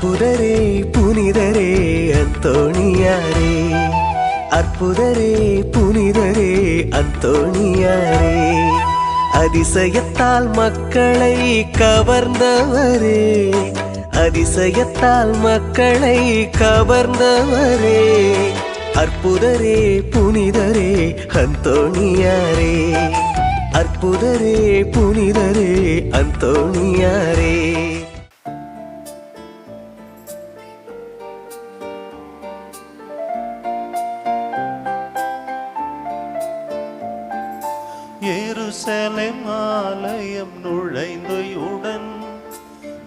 அற்புதரே புனிதரே அந்தோணியாரே, அற்புதரே புனிதரே அந்தோணியாரே, அதிசயத்தால் மக்களை கவர்ந்தவரே, அதிசயத்தால் மக்களை கவர்ந்தவரே, அற்புதரே புனிதரே அந்தோணியாரே, அற்புதரே புனிதரே அந்தோணியாரே. எருசலேம் ஆலயம் நுழைந்தயுடன்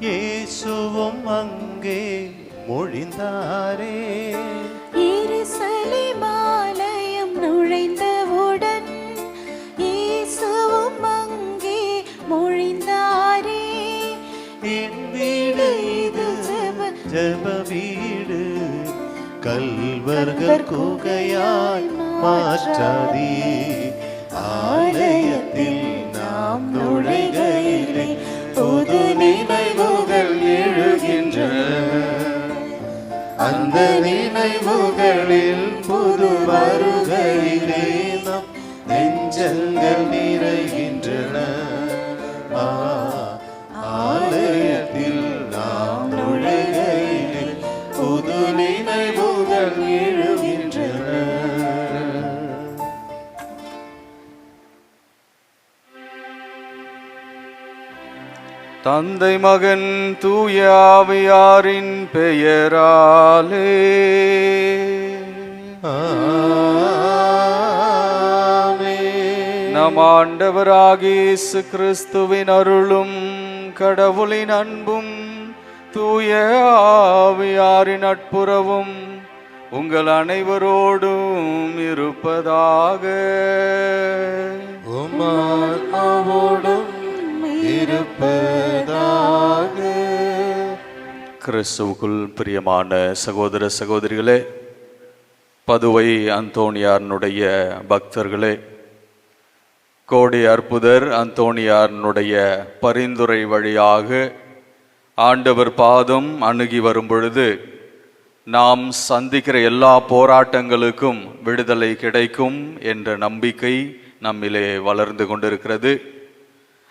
இயேசுவும் அங்கே மொழிந்தாரே. எருசலேம் ஆலயம் நுழைந்தவுடன் இயேசுவும் அங்கே மொழிந்தாரே. என் வீடு இது ஜெப வீடு, கல்வர்கள் குகையாய் மாற்றாதே. ஆலயத்தில் நாம் நுழைகையிலே புது நினைவுகள் எழுகின்றன, அந்த நினைவுகளில் புது வருகையிலே நம் நெஞ்சங்கள் நிறைகின்றன. ஆலயத்தில் நாம் நுழைகையிலே புது நினைவுகள் எழுகின்றன. தந்தை மகன் தூய ஆவியாரின் பெயராலே நம் ஆண்டவராகிய இயேசு கிறிஸ்துவின் அருளும் கடவுளின் அன்பும் தூய ஆவியாரின் நட்புறவும் உங்கள் அனைவரோடும் இருப்பதாக. கிறிஸ்துவுக்குள் பிரியமான சகோதர சகோதரிகளே, பதுவை அந்தோணியாருடைய பக்தர்களே, கோடி அற்புதர் அந்தோணியாருடைய பரிந்துரை வழியாக ஆண்டவர் பாதம் அணுகி வரும் பொழுது நாம் சந்திக்கிற எல்லா போராட்டங்களுக்கும் விடுதலை கிடைக்கும் என்ற நம்பிக்கை நம்மிலே வளர்ந்து கொண்டிருக்கிறது.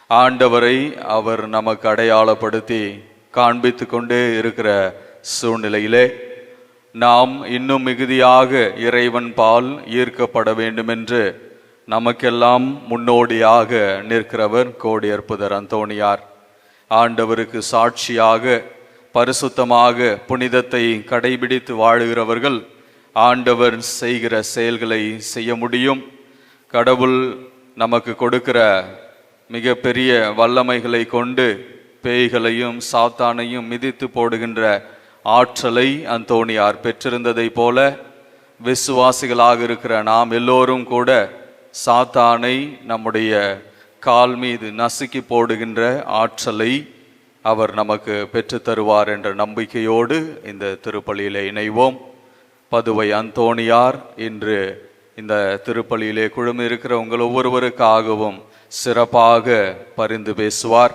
ஆண்டவரை அவர் நமக்கு அடையாளப்படுத்தி காண்பித்து கொண்டே இருக்கிற சூழ்நிலையிலே நாம் இன்னும் மிகுதியாக இறைவன் பால் ஈர்க்கப்பட வேண்டுமென்று நமக்கெல்லாம் முன்னோடியாக நிற்கிறவர் கோடி அற்புதர் அந்தோணியார். ஆண்டவருக்கு சாட்சியாக பரிசுத்தமாக புனிதத்தை கடைபிடித்து வாழுகிறவர்கள் ஆண்டவர் செய்கிற செயல்களை செய்ய முடியும். கடவுள் நமக்கு கொடுக்கிற மிக பெரிய வல்லமைகளை கொண்டு பேய்களையும் சாத்தானையும் மிதித்து போடுகின்ற ஆற்றலை அந்தோணியார் பெற்றிருந்ததை போல விசுவாசிகளாக இருக்கிற நாம் எல்லோரும் கூட சாத்தானை நம்முடைய கால் மீது நசுக்கி போடுகின்ற ஆற்றலை அவர் நமக்கு பெற்று தருவார் என்ற நம்பிக்கையோடு இந்த திருப்பலியிலே இணைவோம். பதுவை அந்தோணியார் இன்று இந்த திருப்பலியிலே குழுமி இருக்கிற உங்கள் ஒவ்வொருவருக்காகவும் சிறப்பாக பரிந்து பேசுவார்.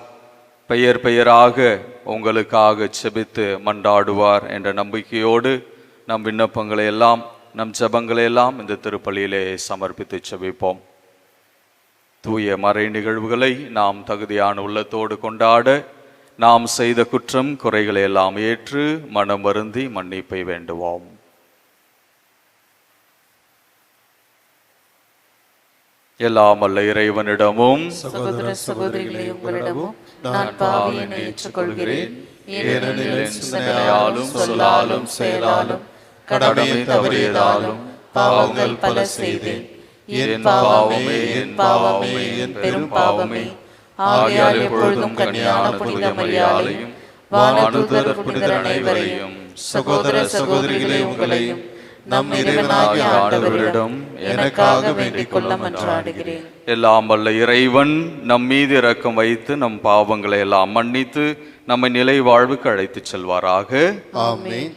பெயர் பெயராக உங்களுக்காக செபித்து மன்றாடுவார் என்ற நம்பிக்கையோடு நம் விண்ணப்பங்களை எல்லாம் நம் ஜெபங்களை எல்லாம் இந்த திருப்பலியிலே சமர்ப்பித்து செபிப்போம். தூய மறை நிகழ்வுகளை நாம் தகுதியான உள்ளத்தோடு கொண்டாட நாம் செய்த குற்றம் குறைகளை எல்லாம் ஏற்று மனம் வருந்தி மன்னிப்பை வேண்டுவோம். எல்லாம் அல்ல இறைவனிடமும் சகோதர சகோதரிகளே உங்களிடமும் நான் பாவியை ஏற்றுக்கொள்கிறேன். ஏனெனில் என் சிந்தனையாலும் சொல்லாலும் செயலாலும் கடமையை தவறியதாலும் பாவங்கள் பல செய்தேன். என் பாவமே என் பாவமே என் பெரும் பாவமே. ஆகையால் எப்பொழுதும் கன்னியான புனித மரியாதையும் வானதூதர் புனிதர் அனைவரையும் சகோதர சகோதரிகளே உங்களையும் நம் இறைவனாகிய ஆண்டவரிடம் எனக்காக வேண்டிக் கொள்ள மன்றாடுகிறேன். எல்லாம் வல்ல இறைவன் நம் மீது இரக்கம் வைத்து நம் பாவங்களை எல்லாம் மன்னித்து நம்மை நிலை வாழ்வுக்கு அழைத்து செல்வாராக. ஆமென்.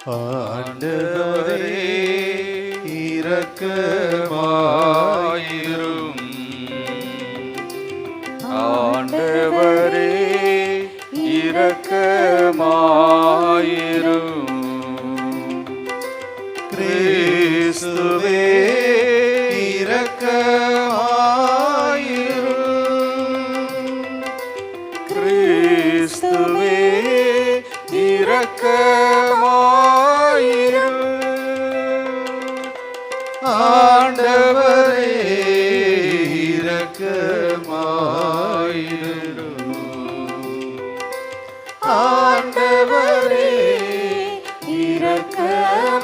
ஆண்டவரே இரக்கமாயிரும். ஆண்டவரே இரக்கமாயிரும். கிறிஸ்துவே இரக்கமாயிரும். கிறிஸ்துவே இரக்கமாயிரும். ஆண்டவரே இரக்கமாயிரும். ஆண்டவரே இரக்கமாயிரும்.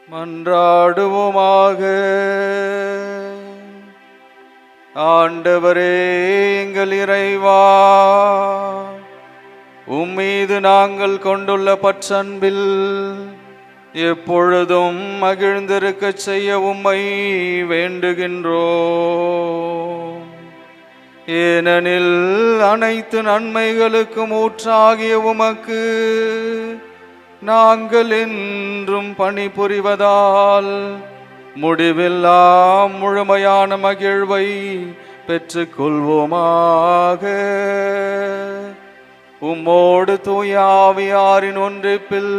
மன்றாடுவோமாக. ஆண்டவரே எங்கள் இறைவா, உம்மீது நாங்கள் கொண்டுள்ள பற்றன்பில் எப்பொழுதும் மகிழ்ந்திருக்கச் செய்ய உம்மை வேண்டுகின்றோம். ஏனெனில் அனைத்து நன்மைகளுக்கும் ஊற்றாகிய உமக்கு நாங்கள் என்றும் பணிபுரிவதால் முடிவில்லா முழுமையான மகிழ்வை பெற்றுக்கொள்வோமாக. உம்மோடு தூய ஆவியாரின் ஒன்றிப்பில்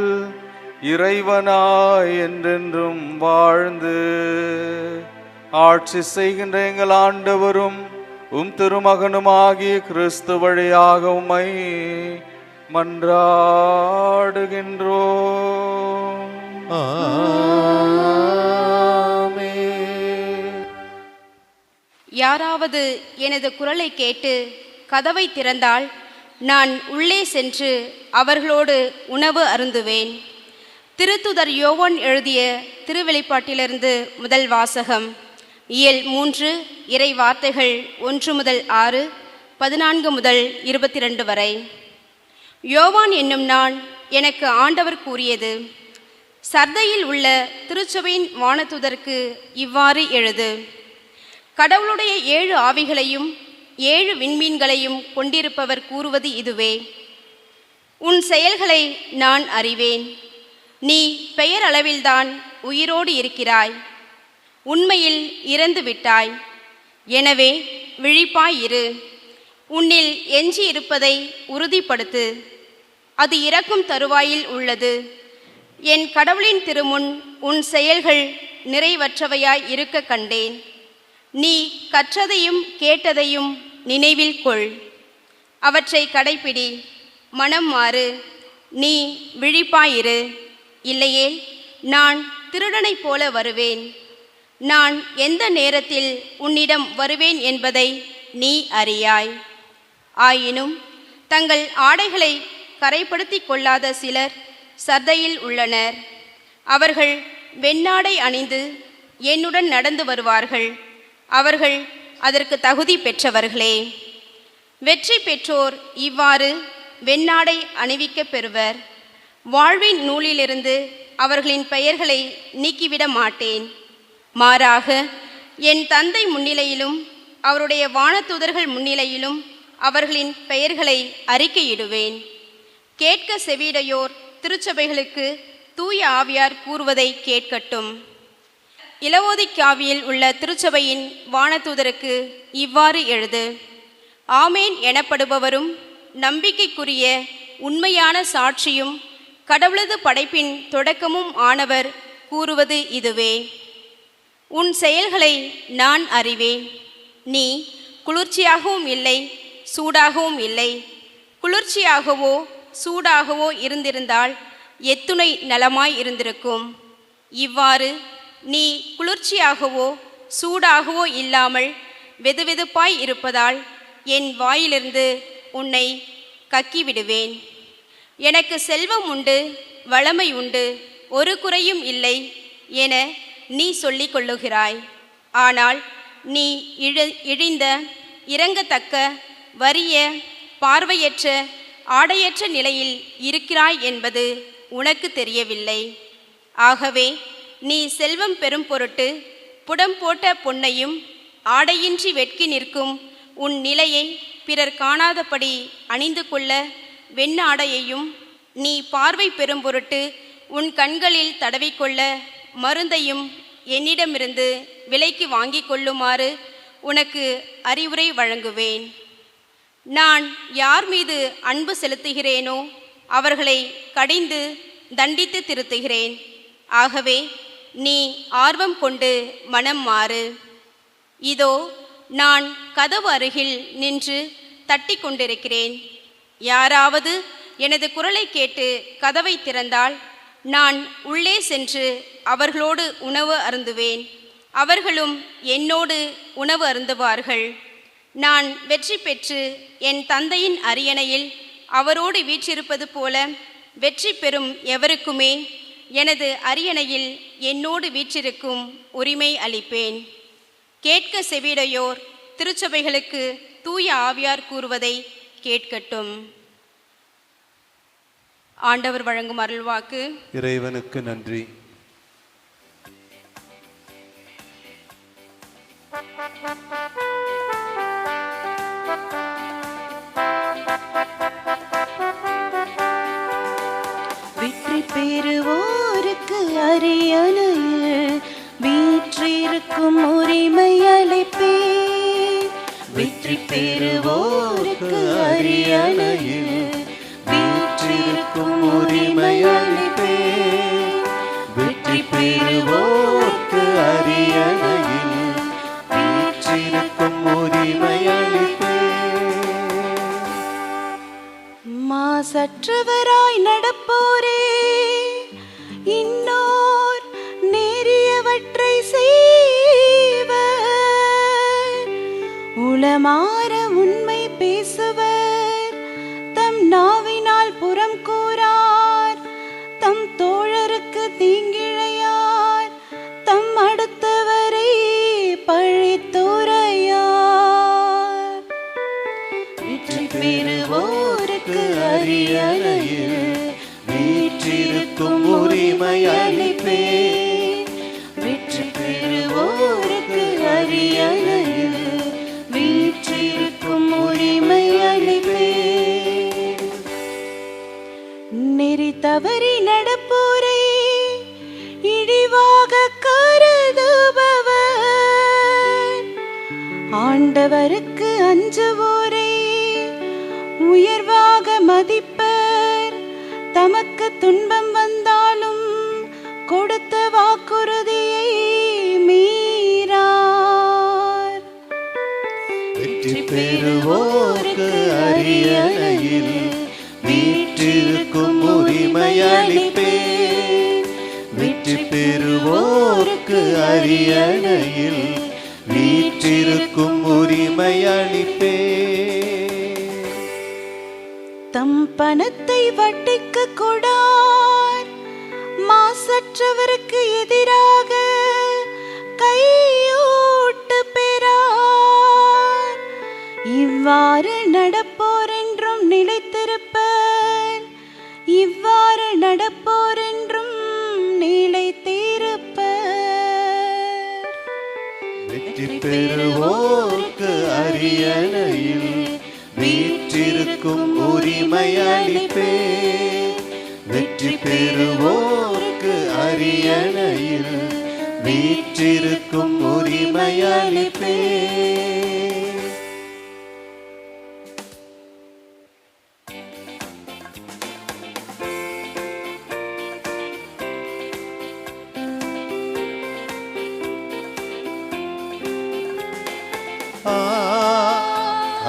இறைவனாய் என்றென்றும் வாழ்ந்து ஆட்சி செய்கின்ற எங்கள் ஆண்டவரும் உம் திருமகனுமாகிய கிறிஸ்து வழியாக உம்மை மன்றாடுகின்றோம். யாராவது எனது குரலை கேட்டு கதவை திறந்தால் நான் உள்ளே சென்று அவர்களோடு உணவு அருந்துவேன். திருத்துதர் யோவான் எழுதிய திருவெளிப்பாட்டிலிருந்து முதல் வாசகம். இயல் 3 இறை வார்த்தைகள் 1 முதல் 6, 14 முதல் 22 வரை. யோவான் என்னும் நான் எனக்கு ஆண்டவர் கூறியது, சர்தையில் உள்ள திருச்சபையின் வானதூதருக்கு இவ்வாறு எழுது. கடவுளுடைய 7 ஆவிகளையும் 7 விண்மீன்களையும் கொண்டிருப்பவர் கூறுவது இதுவே. உன் செயல்களை நான் அறிவேன். நீ பெயர் அளவில்தான் உயிரோடு இருக்கிறாய். உண்மையில் இறந்து விட்டாய். எனவே விழிப்பாயிரு. உன்னில் எஞ்சி இருப்பதை உறுதிப்படுத்து. அது இறக்கும் தருவாயில் உள்ளது. என் கடவுளின் திருமுன் உன் செயல்கள் நிறைவற்றவையாய் இருக்க கண்டேன். நீ கற்றதையும் கேட்டதையும் நினைவில் கொள். அவற்றை கடைப்பிடி. மனம் மாறு. நீ விழிப்பாயிரு. இல்லையேல் நான் திருடனைப் போல வருவேன். நான் எந்த நேரத்தில் உன்னிடம் வருவேன் என்பதை நீ அறியாய். ஆயினும் தங்கள் ஆடைகளை கரைப்படுத்தி கொள்ளாத சிலர் சர்தையில் உள்ளனர். அவர்கள் வெண்ணாடை அணிந்து என்னுடன் நடந்து வருவார்கள். அவர்கள் அதற்கு தகுதி பெற்றவர்களே. வெற்றி பெற்றோர் இவ்வாறு வெண்ணாடை அணிவிக்கப் பெறுவர். வாழ்வின் நூலிலிருந்து அவர்களின் பெயர்களை நீக்கிவிட மாட்டேன். மாறாக என் தந்தை முன்னிலையிலும் அவருடைய வானதூதர்கள் முன்னிலையிலும் அவர்களின் பெயர்களை அறிக்கையிடுவேன். கேட்க செவிடையோர் திருச்சபைகளுக்கு தூய ஆவியார் கூறுவதை கேட்கட்டும். இலவோதிக்காவியில் உள்ள திருச்சபையின் வானதூதருக்கு இவ்வாறு எழுது. ஆமேன் எனப்படுபவரும் நம்பிக்கைக்குரிய உண்மையான சாட்சியும் கடவுளது படைப்பின் தொடக்கமும் ஆனவர் கூறுவது இதுவே. உன் செயல்களை நான் அறிவேன். நீ குளிர்ச்சியாகவும் இல்லை, சூடாகவும் இல்லை. குளிர்ச்சியாகவோ சூடாகவோ இருந்திருந்தால் எத்துணை நலமாய் இருந்திருக்கும். இவ்வாறு நீ குளிர்ச்சியாகவோ சூடாகவோ இல்லாமல் வெதுவெதுப்பாய் இருப்பதால் என் வாயிலிருந்து உன்னை கக்கிவிடுவேன். எனக்கு செல்வம் உண்டு, வளமை உண்டு, ஒரு குறையும் இல்லை என நீ சொல்லிக் கொள்ளுகிறாய். ஆனால் நீ இழிந்த, இரங்கத்தக்க, வறிய, பார்வையற்ற, ஆடையற்ற நிலையில் இருக்கிறாய் என்பது உனக்கு தெரியவில்லை. ஆகவே நீ செல்வம் பெறும் பொருட்டு புடம் போட்ட பொன்னையும் ஆடையின்றி வெட்கி நிற்கும் உன் நிலையை பிறர் காணாதபடி அணிந்து கொள்ள வெண்ணாடையையும், நீ பார்வை பெறும் பொருட்டு உன் கண்களில் தடவிக்கொள்ள மருந்தையும் என்னிடமிருந்து விலைக்கு வாங்கி கொள்ளுமாறு உனக்கு அறிவுரை வழங்குவேன். நான் யார் மீது அன்பு செலுத்துகிறேனோ அவர்களை கடிந்து தண்டித்து திருத்துகிறேன். ஆகவே நீ ஆர்வம் கொண்டு மனம் மாறு. இதோ நான் கதவு அருகில் நின்று தட்டி கொண்டிருக்கிறேன். யாராவது எனது குரலை கேட்டு கதவை திறந்தால் நான் உள்ளே சென்று அவர்களோடு உணவு அருந்துவேன், அவர்களும் என்னோடு உணவு அருந்துவார்கள். நான் வெற்றி பெற்று என் தந்தையின் அரியணையில் அவரோடு வீற்றிருப்பது போல வெற்றி பெறும் எவருக்குமே எனது அரியணையில் என்னோடு வீற்றிருக்கும் உரிமை அளிப்பேன். கேட்க செவிடையோர் திருச்சபைகளுக்கு தூய ஆவியார் கூறுவதை கேட்கட்டும். ஆண்டவர் வழங்கும் அருள்வாக்கு. இறைவனுக்கு நன்றி. வெற்றி பெறுவோருக்கு அரியணையில் வீற்றிருக்கும் உரிமை அளிப்பேன். வெற்றி பெறுவோருக்கு அரியணையில் வீற்றிருக்கும் உரிமை அளிப்பேன். வெற்றி பெறுவோருக்கு அரியணையில் வீற்றிருக்கும் உரிமை அளிப்பேன். மாசற்றவராய் நடப்போரே, இன்னோர் நேரியவற்றை செய்வர். உளமாற உண்மை பேசுவர், தம் நாவினால் புறம் கூறார். தம் தோழருக்கு தீங்கிழையார், தம் அடுத்தவரை பழித்துரையார். வெற்றி பெறுவோருக்கு அரியணையில் வீற்றிருக்கும் உரிமை அளிப்பேன். வெற்றி பெறுவோருக்கு அரியணையில் வீற்றிருக்கும் உரிமை அளிப்பேன். நெறி தவறி நடப்போரை இழிவாக கருதுபவர், ஆண்டவருக்கு அஞ்சுவோரை உயர்வாக மதிப்பர். தமக்கு துன்பம் வந்தாலும் கொடுத்த வாக்குறுதியை மீறார். வெற்றி பெறுவோருக்கு அரியணையில் வீற்றிருக்கும் உரிமை அளிப்பேன். வெற்றி பெறுவோருக்கு அரியணையில் வீற்றிருக்கும் உரிமை அளிப்பேன். தம் பணத்தை வட்டிக்கு கொடார், மாசற்றவருக்கு எதிராக கையூட்டு பெறார். இவ்வாறு நடப்போர் என்றும் நிலைத்திருப்பர், இவ்வாறு நடப்போர் என்றும் நிலைத்திருப்பர். வெற்றி பெறுவோருக்கு அரியணையில் வீற்றிருக்கும் உரிமை அளிப்பேன். வெற்றி பெறுவோருக்கு அரியணையில் வீற்றிருக்கும் உரிமை அளிப்பேன்.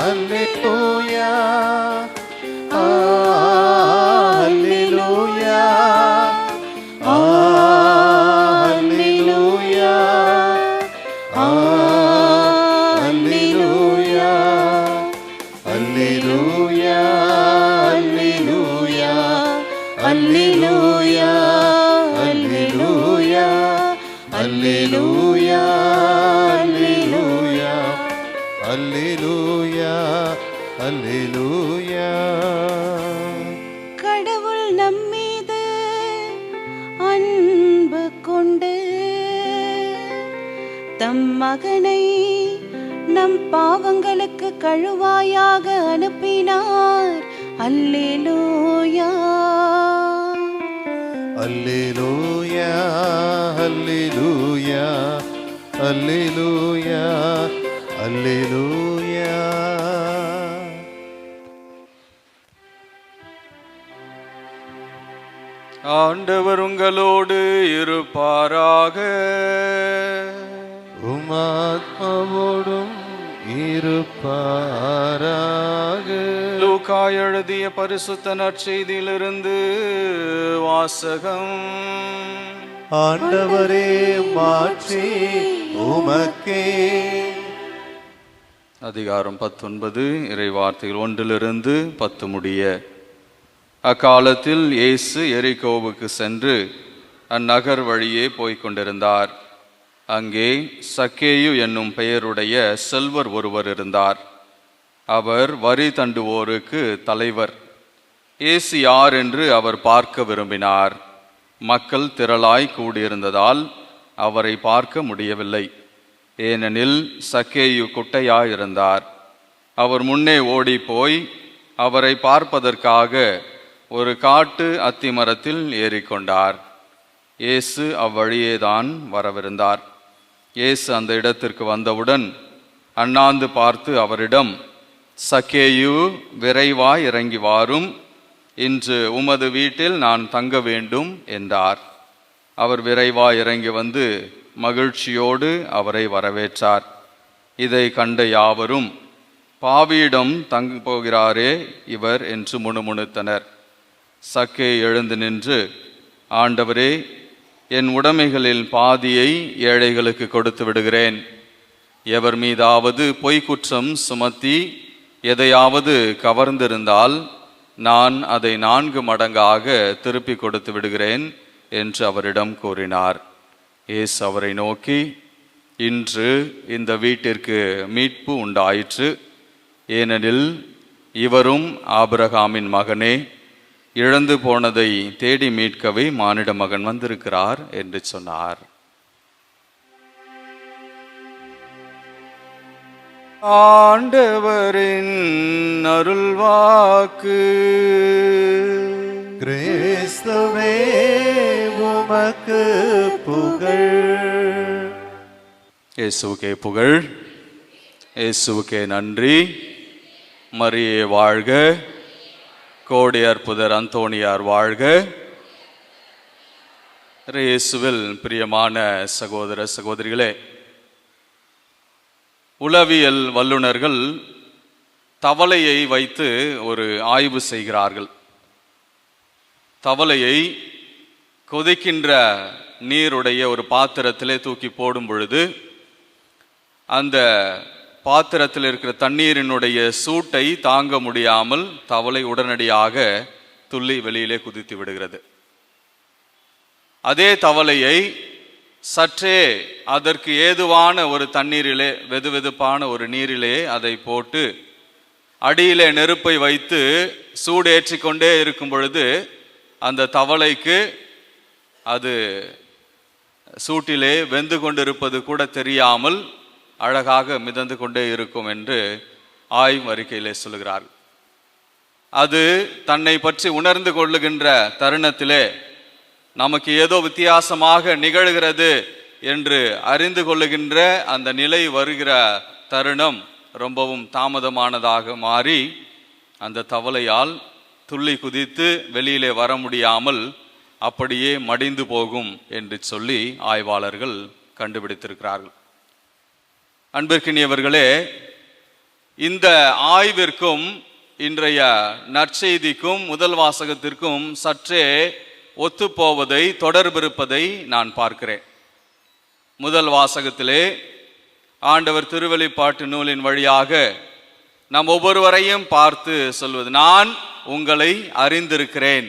Hallelujah, hallelujah, hallelujah, hallelujah, hallelujah, hallelujah, hallelujah, hallelujah, hallelujah, hallelujah, hallelujah. கடவுள் நம்மீது அன்பு கொண்டு தம் மகனை நம் பாவங்களுக்கு கழுவாயாக அனுப்பினார். அல்லேலூயா அல்லேலூயா அல்லேலூயா அல்லேலூயா அல்லேலூயா. ஆண்டவர் உங்களோடு இருப்பாராக. உமாத்மாவோடும் இருப்பாராக. லூக்கா எழுதிய பரிசுத்த நற்செய்தியிலிருந்து வாசகம். ஆண்டவரே மாற்றி உமக்கே. அதிகாரம் 19 இறைவார்த்தைகள் 1 10 முடிய. அக்காலத்தில் இயேசு எரிகோவுக்கு சென்று அந்நகர் வழியே போய்க் கொண்டிருந்தார். அங்கே சக்கேயு என்னும் பெயருடைய செல்வர் ஒருவர் இருந்தார். அவர் வரி தண்டுவோருக்கு தலைவர். இயேசு யார் என்று அவர் பார்க்க விரும்பினார். மக்கள் திரளாய் கூடியிருந்ததால் அவரை பார்க்க முடியவில்லை. ஏனெனில் சக்கேயு குட்டையாயிருந்தார். அவர் முன்னே ஓடி போய் அவரை பார்ப்பதற்காக ஒரு காட்டு அத்திமரத்தில் ஏறிக்கொண்டார். இயேசு அவ்வழியேதான் வரவிருந்தார். இயேசு அந்த இடத்திற்கு வந்தவுடன் அண்ணாந்து பார்த்து அவரிடம், சக்கேயு, விரைவாய் இறங்கி வாரும், இன்று உமது வீட்டில் நான் தங்க வேண்டும் என்றார். அவர் விரைவாய் இறங்கி வந்து மகிழ்ச்சியோடு அவரை வரவேற்றார். இதை கண்ட யாவரும், பாவியிடம் தங்க போகிறாரே இவர் என்று முணுமுணுத்தனர். சக்கே எழுந்து நின்று, ஆண்டவரே, என் உடைமைகளில் பாதியை ஏழைகளுக்கு கொடுத்து விடுகிறேன். எவர் மீதாவது பொய்க்குற்றம் சுமத்தி எதையாவது கவர்ந்திருந்தால் நான் அதை 4 மடங்காக திருப்பி கொடுத்து விடுகிறேன் என்று அவரிடம் கூறினார். இயேசு அவரை நோக்கி, இன்று இந்த வீட்டிற்கு மீட்பு உண்டாயிற்று. ஏனெனில் இவரும் ஆபிரகாமின் மகனே. இழந்து போனதை தேடி மீட்கவே மானிட மகன் வந்திருக்கிறார் என்று சொன்னார். ஆண்டவரின் அருள்வாக்கு. கிறிஸ்துவே உமக்கு புகழ். இயேசுவுக்கே புகழ். இயேசுவுக்கே நன்றி. மரியே வாழ்க. கோடி அற்புதர் அந்தோணியார் வாழ்க. இயேசுவில் பிரியமான சகோதர சகோதரிகளே, உளவியல் வல்லுநர்கள் தவளையை வைத்து ஒரு ஆய்வு செய்கிறார்கள். தவளையை கொதிக்கின்ற நீருடைய ஒரு பாத்திரத்திலே தூக்கி போடும் பொழுது அந்த பாத்திரத்தில் இருக்கிற தண்ணீரினுடைய சூட்டை தாங்க முடியாமல் தவளை உடனடியாக துள்ளி வெளியிலே குதித்து விடுகிறது. அதே தவளையை சற்றே அதற்கு ஏதுவான ஒரு தண்ணீரிலே, வெதுவெதுப்பான ஒரு நீரிலே அதை போட்டு அடியிலே நெருப்பை வைத்து சூடேற்றி கொண்டே இருக்கும் பொழுது அந்த தவளைக்கு அது சூட்டிலே வெந்து கொண்டிருப்பது கூட தெரியாமல் அழகாக மிதந்து கொண்டே இருக்கும் என்று ஆய்வு அறிக்கையிலே சொல்லுகிறார். அது தன்னை பற்றி உணர்ந்து கொள்ளுகின்ற தருணத்திலே நமக்கு ஏதோ வித்தியாசமாக நிகழ்கிறது என்று அறிந்து கொள்ளுகின்ற அந்த நிலை வருகிற தருணம் ரொம்பவும் தாமதமானதாக மாறி அந்த தவளையால் துள்ளி குதித்து வெளியிலே வர முடியாமல் அப்படியே மடிந்து போகும் என்று சொல்லி ஆய்வாளர்கள் கண்டுபிடித்திருக்கிறார்கள். அன்பிற்கினியவர்களே, இந்த ஆய்விற்கும் இன்றைய நற்செய்திக்கும் முதல் வாசகத்திற்கும் சற்றே ஒத்துப்போவதை, தொடர்பிருப்பதை நான் பார்க்கிறேன். முதல் வாசகத்திலே ஆண்டவர் திருவெளிப்பாட்டு நூலின் வழியாக நாம் ஒவ்வொருவரையும் பார்த்து சொல்வது, நான் உங்களை அறிந்திருக்கிறேன்,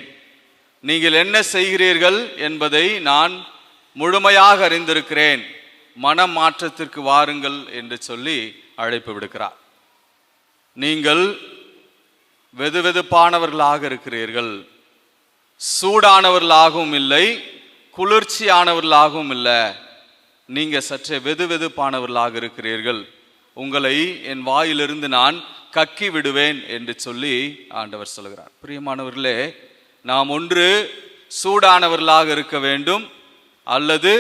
நீங்கள் என்ன செய்கிறீர்கள் என்பதை நான் முழுமையாக அறிந்திருக்கிறேன், மனம் மாற்றத்திற்கு வாருங்கள் என்று சொல்லி அழைப்பு விடுக்கிறார். நீங்கள் வெதுவெதுப்பானவர்களாக இருக்கிறீர்கள், சூடானவர்களாகவும் இல்லை, குளிர்ச்சியானவர்களாகவும் இல்லை, நீங்க சற்றே வெதுவெதுப்பானவர்களாக இருக்கிறீர்கள். உங்களை என் வாயிலிருந்து நான் கக்கி விடுவேன் என்று சொல்லி ஆண்டவர் சொல்கிறார். பிரியமானவர்களே, நாம் ஒன்று சூடானவர்களாக இருக்க வேண்டும் அல்லது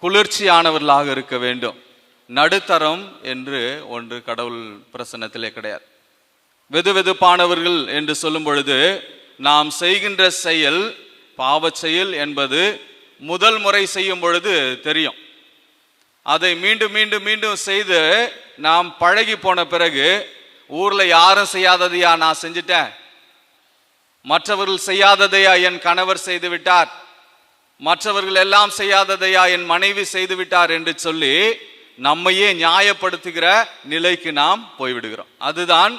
குளிர்ச்சியானவர்களாக இருக்க வேண்டும். நடுத்தரம் என்று ஒன்று கடவுள் பிரசன்னத்திலே கிடையாது. வெதுவெதுப்பானவர்கள் என்று சொல்லும் பொழுது நாம் செய்கின்ற செயல் பாவச் செயல் என்பது முதல் முறை செய்யும் பொழுது தெரியும். அதை மீண்டும் மீண்டும் மீண்டும் செய்து நாம் பழகி போன பிறகு ஊர்ல யாரும் செய்யாததையா நான் செஞ்சிட்டேன், மற்றவர்கள் செய்யாததையா என் கணவர் செய்து விட்டார், மற்றவர்கள் எல்லாம் செய்யாததையா என் மனைவி செய்து விட்டார் என்று சொல்லி நம்மையே நியாயப்படுத்துகிற நிலைக்கு நாம் போய்விடுகிறோம். அதுதான்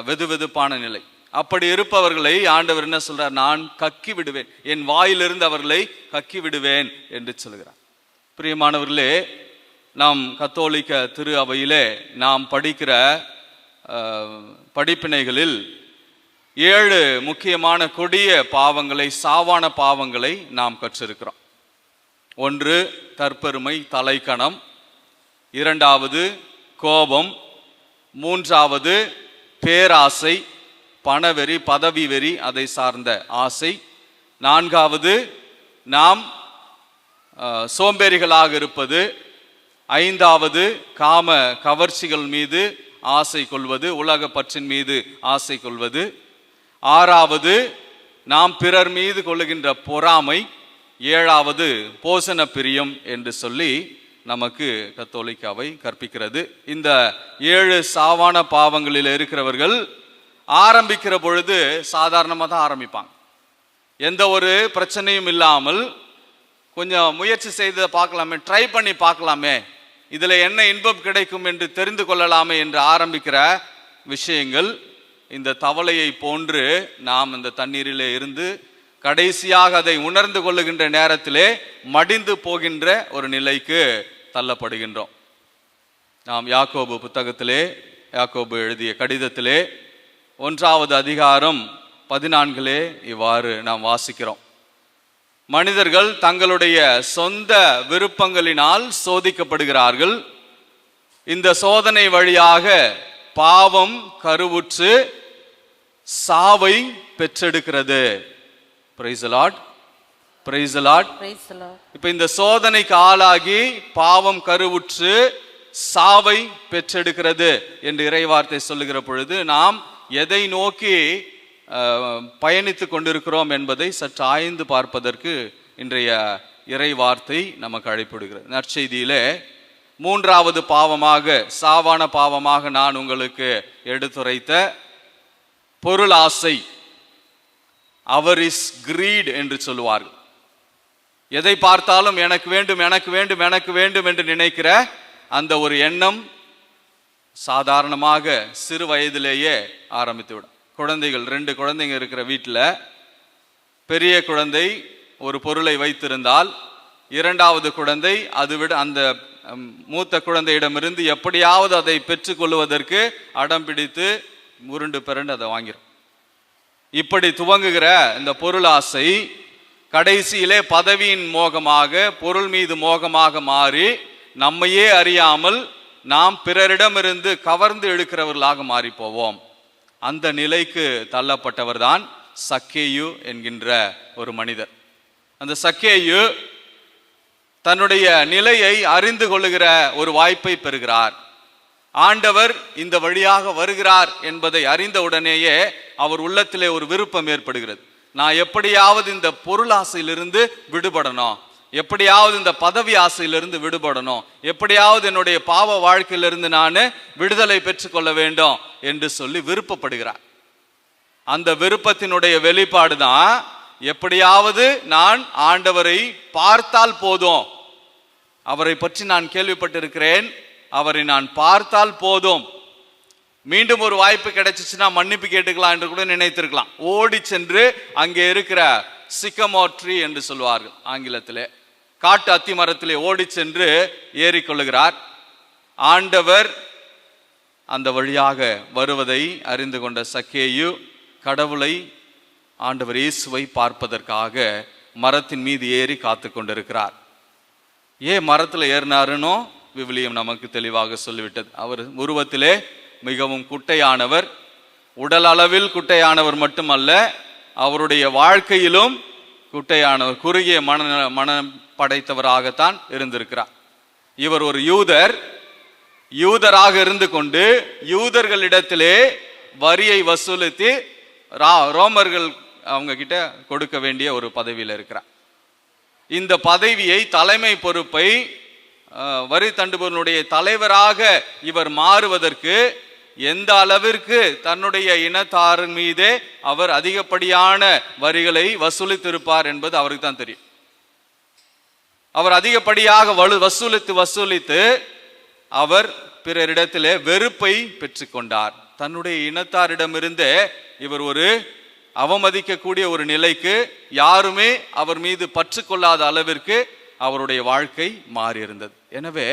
வெதுவெதுப்பான நிலை. அப்படி இருப்பவர்களை ஆண்டவர் என்ன சொல்றார்? நான் கக்கி விடுவேன், என் வாயிலிருந்து அவர்களை கக்கி விடுவேன் என்று சொல்கிறார். பிரியமானவர்களே, நாம் கத்தோலிக்க திரு அவையிலே நாம் படிக்கிற படிப்பினைகளில் 7 முக்கியமான கொடிய பாவங்களை, சாவான பாவங்களை நாம் கற்றிருக்கிறோம். 1 தற்பெருமை, தலைக்கணம். 2வது கோபம். 3வது பேராசை, பணவெறி, பதவி வெறி, அதை சார்ந்த ஆசை. 4வது நாம் சோம்பேறிகளாக இருப்பது. 5வது காம கவர்ச்சிகள் மீது ஆசை கொள்வது, உலக பற்றின் மீது ஆசை கொள்வது. 6வது நாம் பிறர் மீது கொள்ளுகின்ற பொறாமை. 7வது போசன பிரியம் என்று சொல்லி நமக்கு கத்தோலிக்காவை கற்பிக்கிறது. இந்த 7 சாவான பாவங்களில் இருக்கிறவர்கள் ஆரம்பிக்கிற பொழுது சாதாரணமாக தான் ஆரம்பிப்பாங்க. எந்த ஒரு பிரச்சனையும் இல்லாமல் கொஞ்சம் முயற்சி செய்து பார்க்கலாமே, ட்ரை பண்ணி பார்க்கலாமே, இதில் என்ன இன்பம் கிடைக்கும் என்று தெரிந்து கொள்ளலாமே என்று ஆரம்பிக்கிற விஷயங்கள் இந்த தவளையை போன்று நாம் இந்த தண்ணீரிலே இருந்து கடைசியாக அதை உணர்ந்து கொள்ளுகின்ற நேரத்திலே மடிந்து போகின்ற ஒரு நிலைக்கு தள்ளப்படுகின்றோம். நாம் யாக்கோபு புத்தகத்திலே, யாக்கோபு எழுதிய கடிதத்திலே 1வது அதிகாரம் 14 இவ்வாறு நாம் வாசிக்கிறோம். மனிதர்கள் தங்களுடைய சொந்த விருப்பங்களினால் சோதிக்கப்படுகிறார்கள். இந்த சோதனை வழியாக பாவம் கருவுற்று சாவை பெற்றெடுக்கிறது. Praise the Lord, praise the Lord. இப்ப இந்த சோதனைக்கு ஆளாகி பாவம் கருவுற்று சாவை பெற்றெடுக்கிறது என்று இறைவார்த்தை சொல்லுகிற பொழுது நாம் எதை நோக்கி பயணித்து கொண்டிருக்கிறோம் என்பதை சற்று ஆய்ந்து பார்ப்பதற்கு இன்றைய இறை வார்த்தை நமக்கு அழைப்பிடுகிறது. நற்செய்தியிலே 3வது பாவமாக, சாவான பாவமாக நான் உங்களுக்கு எடுத்துரைத்த பொருள் ஆசை, அவரிஸ் கிரீட் என்று சொல்லுவார்கள். எதை பார்த்தாலும் எனக்கு வேண்டும், எனக்கு வேண்டும், எனக்கு வேண்டும் என்று நினைக்கிற அந்த ஒரு எண்ணம் சாதாரணமாக சிறு வயதிலேயே ஆரம்பித்துவிடும். குழந்தைகள், 2 குழந்தைங்க இருக்கிற வீட்டில் பெரிய குழந்தை ஒரு பொருளை வைத்திருந்தால் 2வது குழந்தை அதுவிட அந்த மூத்த குழந்தையிடமிருந்து எப்படியாவது அதை பெற்றுக்கொள்வதற்கு அடம் பிடித்து உருண்டு பிறண்டு அதை வாங்கிடும். இப்படி துவங்குகிற இந்த பொருள் ஆசை கடைசியிலே பதவியின் மோகமாக, பொருள் மீது மோகமாக மாறி நம்மையே அறியாமல் நாம் பிறரிடமிருந்து கவர்ந்து எடுக்கிறவர்களாக மாறி போவோம். அந்த நிலைக்கு தள்ளப்பட்டவர் தான் சக்கேயு என்கின்ற ஒரு மனிதர். அந்த சக்கேயு தன்னுடைய நிலையை அறிந்து கொள்ளுகிற ஒரு வாய்ப்பை பெறுகிறார். ஆண்டவர் இந்த வழியாக வருகிறார் என்பதை அறிந்த உடனேயே அவர் உள்ளத்திலே ஒரு விருப்பம் ஏற்படுகிறது. நான் எப்படியாவது இந்த பொருள் ஆசையிலிருந்து விடுபடணும், எப்படியாவது இந்த பதவி ஆசையிலிருந்து விடுபடணும், எப்படியாவது என்னுடைய பாவ வாழ்க்கையிலிருந்து நான் விடுதலை பெற்றுக்கொள்ள வேண்டும் என்று சொல்லி விருப்பப்படுகிறார். அந்த விருப்பத்தினுடைய வெளிப்பாடு தான் எப்படியாவது நான் ஆண்டவரை பார்த்தால் போதும், அவரை பற்றி நான் கேள்விப்பட்டிருக்கிறேன், அவரை நான் பார்த்தால் போதும், மீண்டும் ஒரு வாய்ப்பு கிடைச்சிச்சுன்னா மன்னிப்பு கேட்டுக்கலாம் என்று கூட நினைத்திருக்கலாம். ஓடி சென்று அங்கே இருக்கிற சிக்கமோர் ட்ரீ என்று சொல்வார்கள் ஆங்கிலத்திலே, காட்டு அத்தி மரத்திலே ஓடி சென்று ஏறிக்கொள்ளுகிறார். ஆண்டவர் அந்த வழியாக வருவதை அறிந்து கொண்ட சக்கேயு கடவுளை, ஆண்டவர் இயேசுவை பார்ப்பதற்காக மரத்தின் மீது ஏறி காத்து கொண்டிருக்கிறார். ஏன் மரத்தில் ஏறினாருன்னு விவிலியம் நமக்கு தெளிவாக சொல்லிவிட்டது. அவர் உருவத்திலே மிகவும் குட்டையானவர், உடல் அளவில் குட்டையானவர் மட்டுமல்ல, அவருடைய வாழ்க்கையிலும் குட்டையானவர், குறுகிய மனம் படைத்தவராகத்தான் இருந்திருக்கிறார். இவர் ஒரு யூதராக இருந்து கொண்டு யூதர்களிடத்திலே வரியை வசூலித்து ரோமர்கள் அவங்க கிட்ட கொடுக்க வேண்டிய ஒரு பதவியில் இருக்கிறார். இந்த பதவியை, தலைமை பொறுப்பை, வரி தண்டுபவர்களுடைய தலைவராக இவர் மாறுவதற்கு எந்த அளவிற்கு தன்னுடைய இனத்தாரின் மீதே அவர் அதிகப்படியான வரிகளை வசூலித்திருப்பார் என்பது அவருக்கு தான் தெரியும். அவர் அதிகப்படியாக வசூலித்து அவர் பிறரிடத்திலே வெறுப்பை பெற்றுக்கொண்டார். தன்னுடைய இனத்தாரிடமிருந்தே இவர் ஒரு அவமதிக்கக்கூடிய ஒரு நிலைக்கு, யாருமே அவர் மீது பற்று கொள்ளாத அளவிற்கு அவருடைய வாழ்க்கை மாறியிருந்தது. எனவே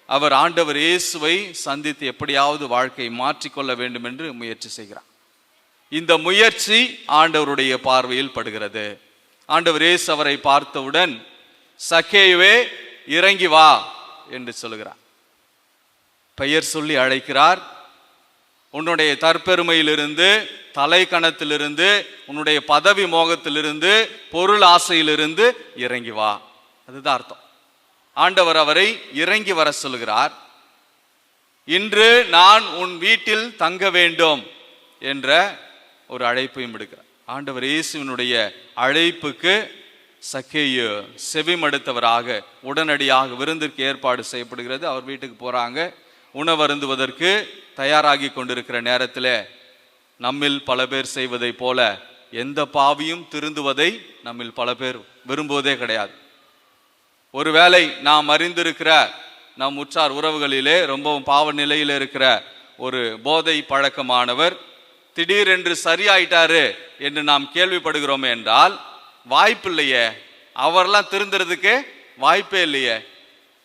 அவர் ஆண்டவர் இயேசுவை சந்தித்து எப்படியாவது வாழ்க்கையை மாற்றிக்கொள்ள வேண்டும் என்று முயற்சி செய்கிறார். இந்த முயற்சி ஆண்டவருடைய பார்வையில் படுகிறது. ஆண்டவர் இயேசு அவரை பார்த்தவுடன், சக்கேயுவே இறங்கி வா என்று சொல்கிறார். பெயர் சொல்லி அழைக்கிறார். உன்னுடைய தற்பெருமையிலிருந்து, தலை கணத்திலிருந்து, உன்னுடைய பதவி மோகத்திலிருந்து, பொருள் ஆசையிலிருந்து இறங்கி வா. அதுதான் அர்த்தம். ஆண்டவர் அவரை இறங்கி வர சொல்கிறார். இன்று நான் உன் வீட்டில் தங்க வேண்டும் என்ற ஒரு அழைப்பையும் விடுக்கிறார். ஆண்டவர் இயேசுவினுடைய அழைப்புக்கு சக்கேயு செவிமடுத்தவராக உடனடியாக விருந்திற்கு ஏற்பாடு செய்யப்படுகிறது. அவர் வீட்டுக்கு போறாங்க. உணவருந்துவதற்கு தயாராகி கொண்டிருக்கிற நேரத்தில் நம்மில் பல பேர் செய்வதை போல எந்த பாவியும் திருந்துவதை நம்மில் பல பேர் விரும்புவதே கிடையாது. ஒருவேளை நாம் அறிந்திருக்கிற நம் உற்றார் உறவுகளிலே ரொம்பவும் பாவ நிலையில் இருக்கிற ஒரு போதை பழக்கமானவர் திடீரென்று சரியாயிட்டாரு என்று நாம் கேள்விப்படுகிறோமே என்றால் வாய்ப்பில்லையே. அவரெல்லாம் திருந்துறதுக்கு வாய்ப்பே இல்லையே,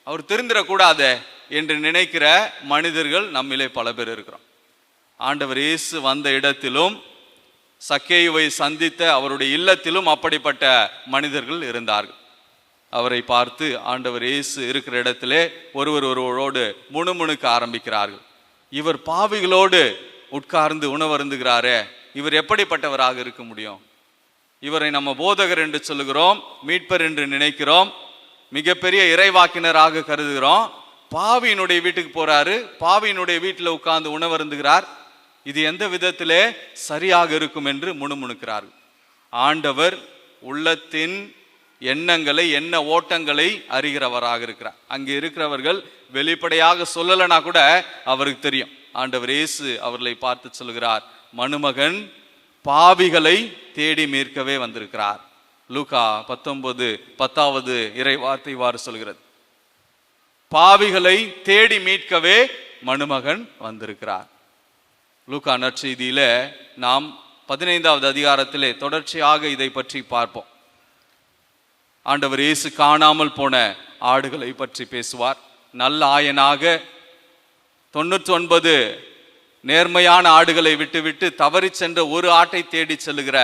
அவர் திருந்திடக்கூடாதே என்று நினைக்கிற மனிதர்கள் நம்மிலே பல பேர் இருக்கிறோம். ஆண்டவர் இயேசு வந்த இடத்திலும், சக்கேயுவை சந்தித்த அவருடைய இல்லத்திலும் அப்படிப்பட்ட மனிதர்கள் இருந்தார்கள். அவரை பார்த்து ஆண்டவர் இயேசு இருக்கிற இடத்திலே ஒருவரோடு முணுமுணுக்க ஆரம்பிக்கிறார்கள். இவர் பாவிகளோடு உட்கார்ந்து உணவருந்துகிறாரே, இவர் எப்படிப்பட்டவராக இருக்க முடியும்? இவரை நம்ம போதகர் என்று சொல்லுகிறோம், மீட்பர் என்று நினைக்கிறோம், மிகப்பெரிய இறைவாக்கினராக கருதுகிறோம். பாவியினுடைய வீட்டுக்கு போறாரு, பாவியினுடைய வீட்டில் உட்கார்ந்து உணவருந்துகிறார். இது எந்த விதத்திலே சரியாக இருக்கும் என்று முணுமுணுக்கிறார்கள். ஆண்டவர் உள்ளத்தின் எண்ணங்களை, எண்ண ஓட்டங்களை அறிகிறவராக இருக்கிறார். அங்கே இருக்கிறவர்கள் வெளிப்படையாக சொல்லலைனா கூட அவருக்கு தெரியும். ஆண்டவர் இயேசு அவர்களை பார்த்து சொல்கிறார், மனுமகன் பாவிகளை தேடி மீட்கவே வந்திருக்கிறார். லூக்கா 19:10 இறை வார்த்தை இவ்வாறு சொல்கிறது, பாவிகளை தேடி மீட்கவே மனுமகன் வந்திருக்கிறார். லூக்கா நற்செய்தியில நாம் 15வது அதிகாரத்திலே தொடர்ச்சியாக இதை பற்றி பார்ப்போம். ஆண்டவர் இயேசு காணாமல் போன ஆடுகளை பற்றி பேசுவார். நல்ல ஆயனாக 99 நேர்மையான ஆடுகளை விட்டுவிட்டு தவறி சென்ற ஒரு ஆட்டை தேடி செல்லுகிற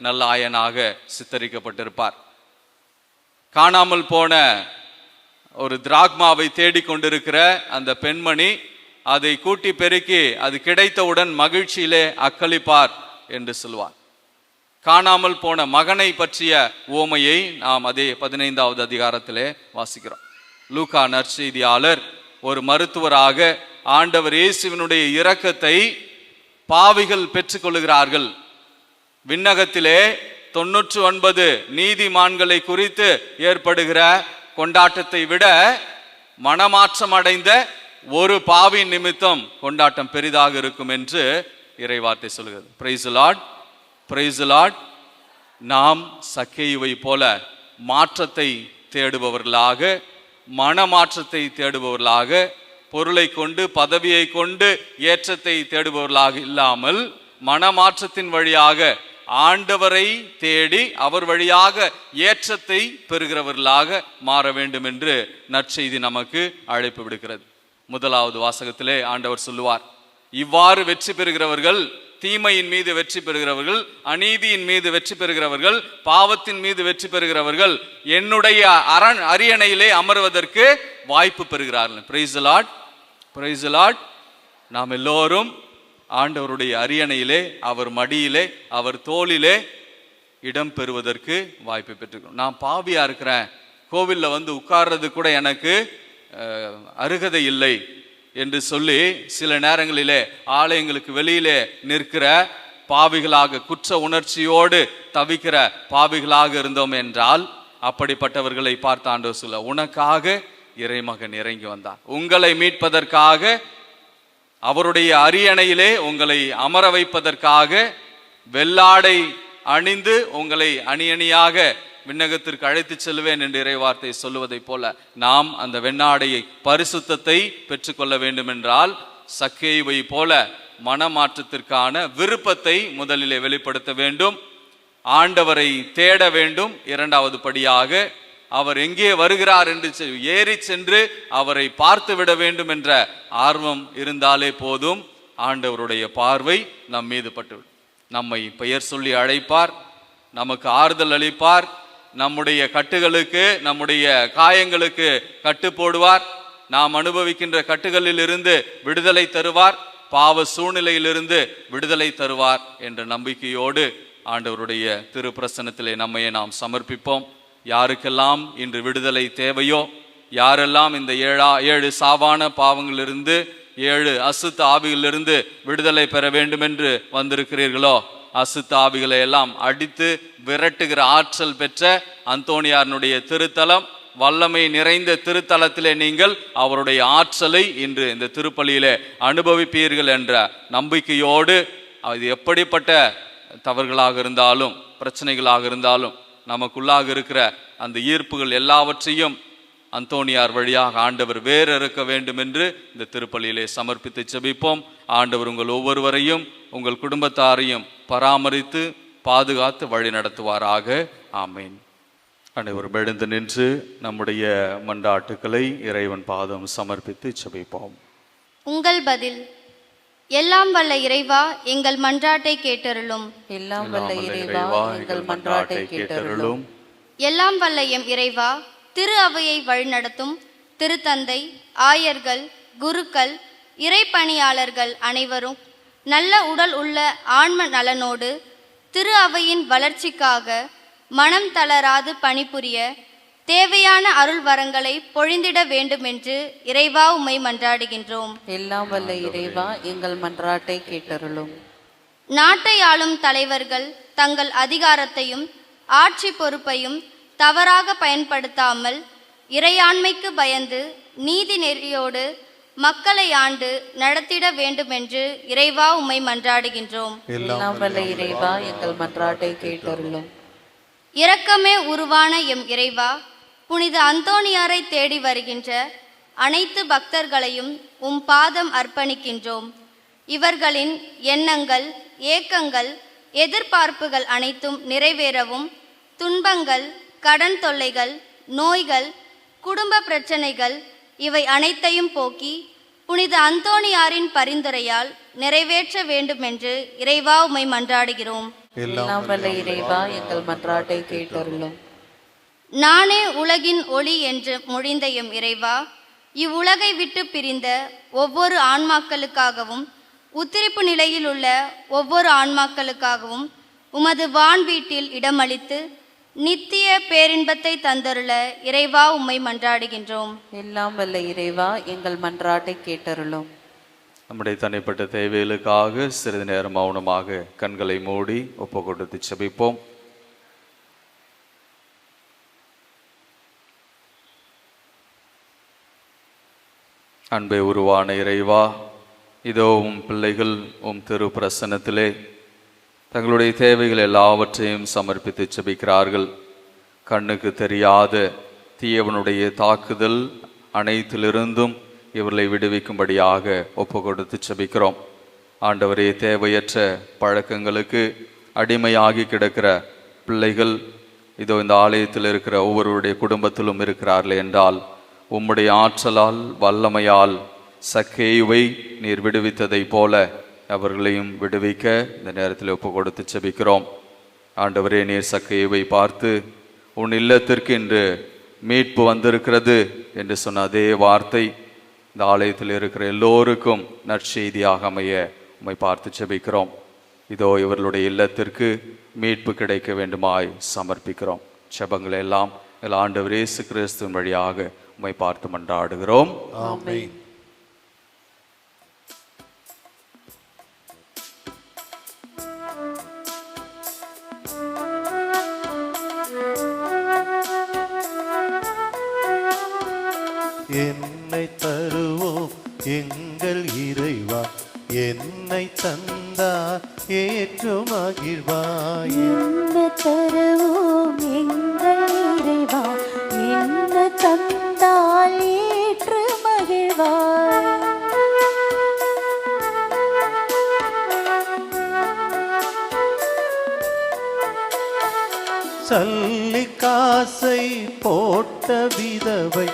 நல்ல ஆயனாக சித்தரிக்கப்பட்டிருப்பார். காணாமல் போன ஒரு திராக்மாவை தேடிக்கொண்டிருக்கிற அந்த பெண்மணி அதை கூட்டி பெருக்கி அது கிடைத்தவுடன் மகிழ்ச்சியிலே அக்களிப்பார் என்று சொல்வார். காணாமல் போன மகனை பற்றிய உவமையை நாம் அதே 15வது அதிகாரத்திலே வாசிக்கிறோம். லூக்கா நற்செய்தியாளர் ஒரு மருத்துவராக ஆண்டவர் இயேசுவினுடைய இரக்கத்தை பாவிகள் பெற்றுக்கொள்கிறார்கள். விண்ணகத்திலே 99 நீதிமான்களை குறித்து ஏற்படுகிற கொண்டாட்டத்தை விட மனமாற்றம் அடைந்த ஒரு பாவியின் நிமித்தம் கொண்டாட்டம் பெரிதாக இருக்கும் என்று இறைவார்த்தை சொல்கிறது. Price the Lord, praise the Lord. நாம் சக்கேயுவை போல மாற்றத்தை தேடுபவர்களாக, மனமாற்றத்தை தேடுபவர்களாக, பொருளை கொண்டு பதவியை கொண்டு ஏற்றத்தை தேடுபவர்களாக இல்லாமல் மனமாற்றத்தின் வழியாக ஆண்டவரை தேடி அவர் வழியாக ஏற்றத்தை பெறுகிறவர்களாக மாற வேண்டும் என்று நற்செய்தி நமக்கு அழைப்பு விடுக்கிறது. முதலாவது வாசகத்திலே ஆண்டவர் சொல்லுவார், இவ்வாறு வெற்றி பெறுகிறவர்கள் தீமையின் மீது வெற்றி பெறுகிறவர்கள், அநீதியின் மீது வெற்றி பெறுகிறவர்கள், பாவத்தின் மீது வெற்றி பெறுகிறவர்கள் என்னுடைய அரியணையிலே அமர்வதற்கு வாய்ப்பு பெறுகிறார்கள். Price the Lord, praise the Lord. நாம் எல்லோரும் ஆண்டவருடைய அரியணையிலே, அவர் மடியிலே, அவர் தோளிலே இடம் பெறுவதற்கு வாய்ப்பு பெற்றுக்கிறோம். நான் பாவியா இருக்கிறேன், கோவிலில் வந்து உட்கார்றது கூட எனக்கு அருகதை இல்லை என்று சொல்லி சில நேரங்களிலே ஆலயங்களுக்கு வெளியிலே நிற்கிற பாவிகளாக, குற்ற உணர்ச்சியோடு தவிக்கிற பாவிகளாக இருந்தோம் என்றால், அப்படிப்பட்டவர்களை பார்த்து ஆண்டவர் சொல்ல, உனக்காக இறைமகன் இறங்கி வந்தார், உங்களை மீட்பதற்காக, அவருடைய அரியணையிலே உங்களை அமர வைப்பதற்காக, வெள்ளாடை அணிந்து உங்களை அணி அணியாக விண்ணகத்திற்கு அழைத்து செல்வேன் என்று இறைவார்த்தை சொல்லுவதை போல நாம் அந்த வெண்ணாடையை, பரிசுத்தத்தை பெற்றுக்கொள்ள வேண்டும் என்றால் சக்கேயுவை போல மனமாற்றத்திற்கான விருப்பத்தை முதலிலே வெளிப்படுத்த வேண்டும். ஆண்டவரை தேட வேண்டும். இரண்டாவது படியாக அவர் எங்கே வருகிறார் என்று ஏறி சென்று அவரை பார்த்து விட வேண்டும் என்ற ஆர்வம் இருந்தாலே போதும். ஆண்டவருடைய பார்வை நம் மீது பட்டுவிடும். நம்மை பெயர் சொல்லி அழைப்பார், நமக்கு ஆறுதல் அளிப்பார், நம்முடைய கட்டுகளுக்கு, நம்முடைய காயங்களுக்கு கட்டு போடுவார், நாம் அனுபவிக்கின்ற கட்டுகளில் இருந்து விடுதலை தருவார், பாவ சூழ்நிலையிலிருந்து விடுதலை தருவார் என்ற நம்பிக்கையோடு ஆண்டவருடைய திருப்பிரசன்னத்திலே நம்மையே நாம் சமர்ப்பிப்போம். யாருக்கெல்லாம் இன்று விடுதலை தேவையோ, யாரெல்லாம் இந்த 7 சாவான பாவங்களிலிருந்து, 7 அசுத்த ஆவிகளிலிருந்து விடுதலை பெற வேண்டும் என்று வந்திருக்கிறீர்களோ, அசுத்த ஆவிகளை எல்லாம் அடித்து விரட்டுகிற ஆற்றல் பெற்ற அந்தோணியாருடைய திருத்தலம், வல்லமை நிறைந்த திருத்தலத்திலே நீங்கள் அவருடைய ஆற்றலை இன்று இந்த திருப்பலியிலே அனுபவிப்பீர்கள் என்ற நம்பிக்கையோடு, அது எப்படிப்பட்ட தவறுகளாக இருந்தாலும், பிரச்சனைகளாக இருந்தாலும், நமக்குள்ளாக இருக்கிற அந்த ஈர்ப்புகள் எல்லாவற்றையும் அந்தோணியார் வழியாக ஆண்டவர் வேறு இருக்க வேண்டும் என்று இந்த திருப்பலியிலே சமர்ப்பித்து ஜெபிப்போம். ஆண்டவர் உங்கள் ஒவ்வொருவரையும், உங்கள் குடும்பத்தாரையும் பராமரித்து பாதுகாத்து வழி நடத்துவாராக. ஆமீன். அனைவரும் எழுந்து நின்று நம்முடைய மன்றாட்டுக்களை இறைவன் பாதம் சமர்ப்பித்து ஜெபிப்போம். உங்கள் பதில். எல்லாம் வல்ல இறைவா, எங்கள் மன்றாட்டை கேட்டருளும். எல்லாம் வல்ல இறைவா, எங்கள் மன்றாட்டை கேட்டருளும். எல்லாம் வல்ல எம் இறைவா, திரு அவையை வழிநடத்தும் திருத்தந்தை, ஆயர்கள், குருக்கள், இறைப்பணியாளர்கள் அனைவரும் நல்ல உடல் உள்ள ஆன்ம நலனோடு திரு அவையின் வளர்ச்சிக்காக மனம் தளராது பணிபுரிய தேவையான அருள் வரங்களை பொழிந்திட வேண்டுமென்று இறைவா உம்மை மன்றாடுகின்றோம். எல்லாம் வல்ல இறைவா, எங்கள் மன்றாட்டை கேட்டருளும். நாட்டை ஆளும் தலைவர்கள் தங்கள் அதிகாரத்தையும் ஆட்சி பொறுப்பையும் தவறாக பயன்படுத்தாமல் இறையாண்மைக்கு பயந்து நீதி நெறியோடு மக்களை ஆண்டு நடத்திட வேண்டுமென்று இறைவா உம்மை மன்றாடுகின்றோம். எல்லாம் வல்ல இறைவா, எங்கள் மன்றாட்டை கேட்டருளும். இரக்கமே உருவான எம் இறைவா, புனித அந்தோணியாரை தேடி வருகின்ற அனைத்து பக்தர்களையும் உம் பாதம் அர்ப்பணிக்கின்றோம். இவர்களின் எண்ணங்கள், ஏக்கங்கள், எதிர்பார்ப்புகள் அனைத்தும் நிறைவேறவும், துன்பங்கள், கடன் தொல்லைகள், நோய்கள், குடும்ப பிரச்சனைகள் இவை அனைத்தையும் போக்கி புனித அந்தோணியாரின் பரிந்துரையால் நிறைவேற்ற வேண்டுமென்று இறைவா உம்மை மன்றாடுகிறோம். எல்லாம் வல்ல இறைவா, எங்கள் மன்றாட்டை கேட்டருளும். நானே உலகின் ஒளி என்று மொழிந்த எம் இறைவா, இவ்வுலகை விட்டு பிரிந்த ஒவ்வொரு ஆன்மாக்களுக்காகவும் உத்திரிப்பு நிலையில் உள்ள ஒவ்வொரு ஆன்மாக்களுக்காகவும் உமது வான் வீட்டில் இடமளித்து நித்திய பேரின்பத்தை தந்தருள இறைவா உம்மை மன்றாடுகின்றோம். எல்லாம் வல்ல இறைவா, எங்கள் மன்றாட்டை கேட்டருளும். நம்முடைய தனிப்பட்ட தேவைகளுக்காக சிறிது நேரம் மௌனமாக கண்களை மூடி ஒப்பு கொடுத்து ஜெபிப்போம். அன்பே உருவான இறைவா, இதோ உம் பிள்ளைகள் உம் திரு பிரசன்னத்திலே தங்களுடைய தேவைகள் எல்லாவற்றையும் சமர்ப்பித்து ஜெபிக்கிறார்கள். கண்ணுக்கு தெரியாத தீயவனுடைய தாக்குதல் அனைத்திலிருந்தும் இவர்களை விடுவிக்கும்படியாக ஒப்பு கொடுத்து ஜெபிக்கிறோம். ஆண்டவரே, தேவையற்ற பழக்கங்களுக்கு அடிமையாகி கிடக்கிற பிள்ளைகள் இதோ இந்த ஆலயத்தில் இருக்கிற ஒவ்வொருவருடைய குடும்பத்திலும் இருக்கிறார்களே என்றால், உம்முடைய ஆற்றலால் வல்லமையால் சக்கேயுவை நீர் விடுவித்ததை போல அவர்களையும் விடுவிக்க இந்த நேரத்தில் ஒப்பு கொடுத்து செபிக்கிறோம். ஆண்டவரே, நீர் சக்கையை பார்த்து உன் இல்லத்திற்கு இன்று மீட்பு வந்திருக்கிறது என்று சொன்ன அதே வார்த்தை இந்த ஆலயத்தில் இருக்கிற எல்லோருக்கும் நற்செய்தியாக அமைய உம்மை பார்த்து செபிக்கிறோம். இதோ இவர்களுடைய இல்லத்திற்கு மீட்பு கிடைக்க வேண்டுமாய் சமர்ப்பிக்கிறோம். செபங்களை எல்லாம் ஆண்டவர் இயேசு கிறிஸ்துவின் வழியாக உம்மை பார்த்து மன்றாடுகிறோம். ஆமென். என்னை தருவோம் எங்கள் இறைவா, என்னை தந்தார் ஏற்று மகிழ்வாய். என்ன தருவோம் எங்கள் இறைவா, என்ன தந்தால் ஏற்று மகிழ்வாய். சல்லி காசை போட்ட விதவை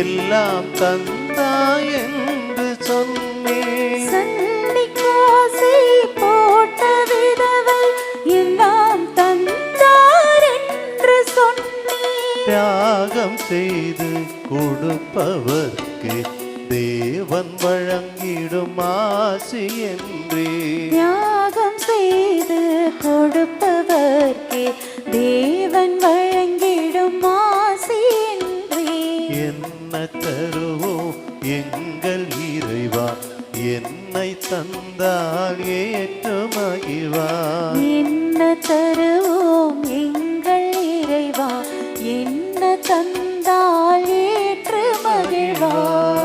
எல்லாம் தந்தாய் என்று சொன்னேன். சல்லி காசை போட்ட விதவை எல்லாம் தந்தார் என்று சொன்னேன். தியாகம் செய்து கொடுப்பவர்க்கு தேவன் வழங்கிடும் ஆசி என்றே. தியாகம் செய்து கொடுப்பவர்க்கே தேவன் வழங்கிடும் ஆசி என்றே. என்ன தருவோம் எங்கள் இறைவா, என்னை தந்தால் ஏற்று மகிழ்வாய். என்ன தருவோம் எங்கள் இறைவா, என்ன தந்தால் ஏற்று மகிழ்வாய்.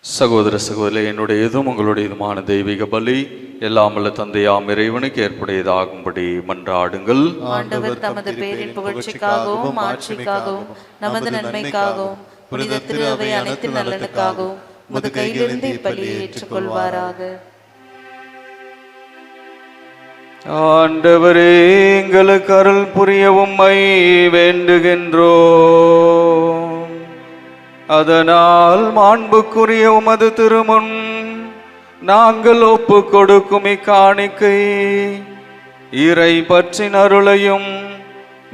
சகோதர சகோதரி, என்னுடைய இதுவும் உங்களுடைய இதுமான தெய்வீக பலி எல்லாம் வல்ல தந்தையாம் இறைவனுக்கு ஏற்புடையதாகும்படி மன்றாடுங்கள். ஆண்டவர் தமது பேரின் புகழ்ச்சிக்காகவும் ஆட்சிக்காகவும் நமது நன்மைக்காகவும் புனித திரு அவை அனைத்து நலனுக்காகவும் உமது கையிலிருந்து இப்பலியை ஏற்றுக்கொள்வாராக. ஆண்டவரே, எங்களுக்கு அருள் புரிய உம்மை வேண்டுகின்றோம். அதனால் மாண்புக்குரிய உமது திருமுன் நாங்கள் ஒப்பு கொடுக்கும் இக்காணிக்கை இறை பற்றின் அருளையும்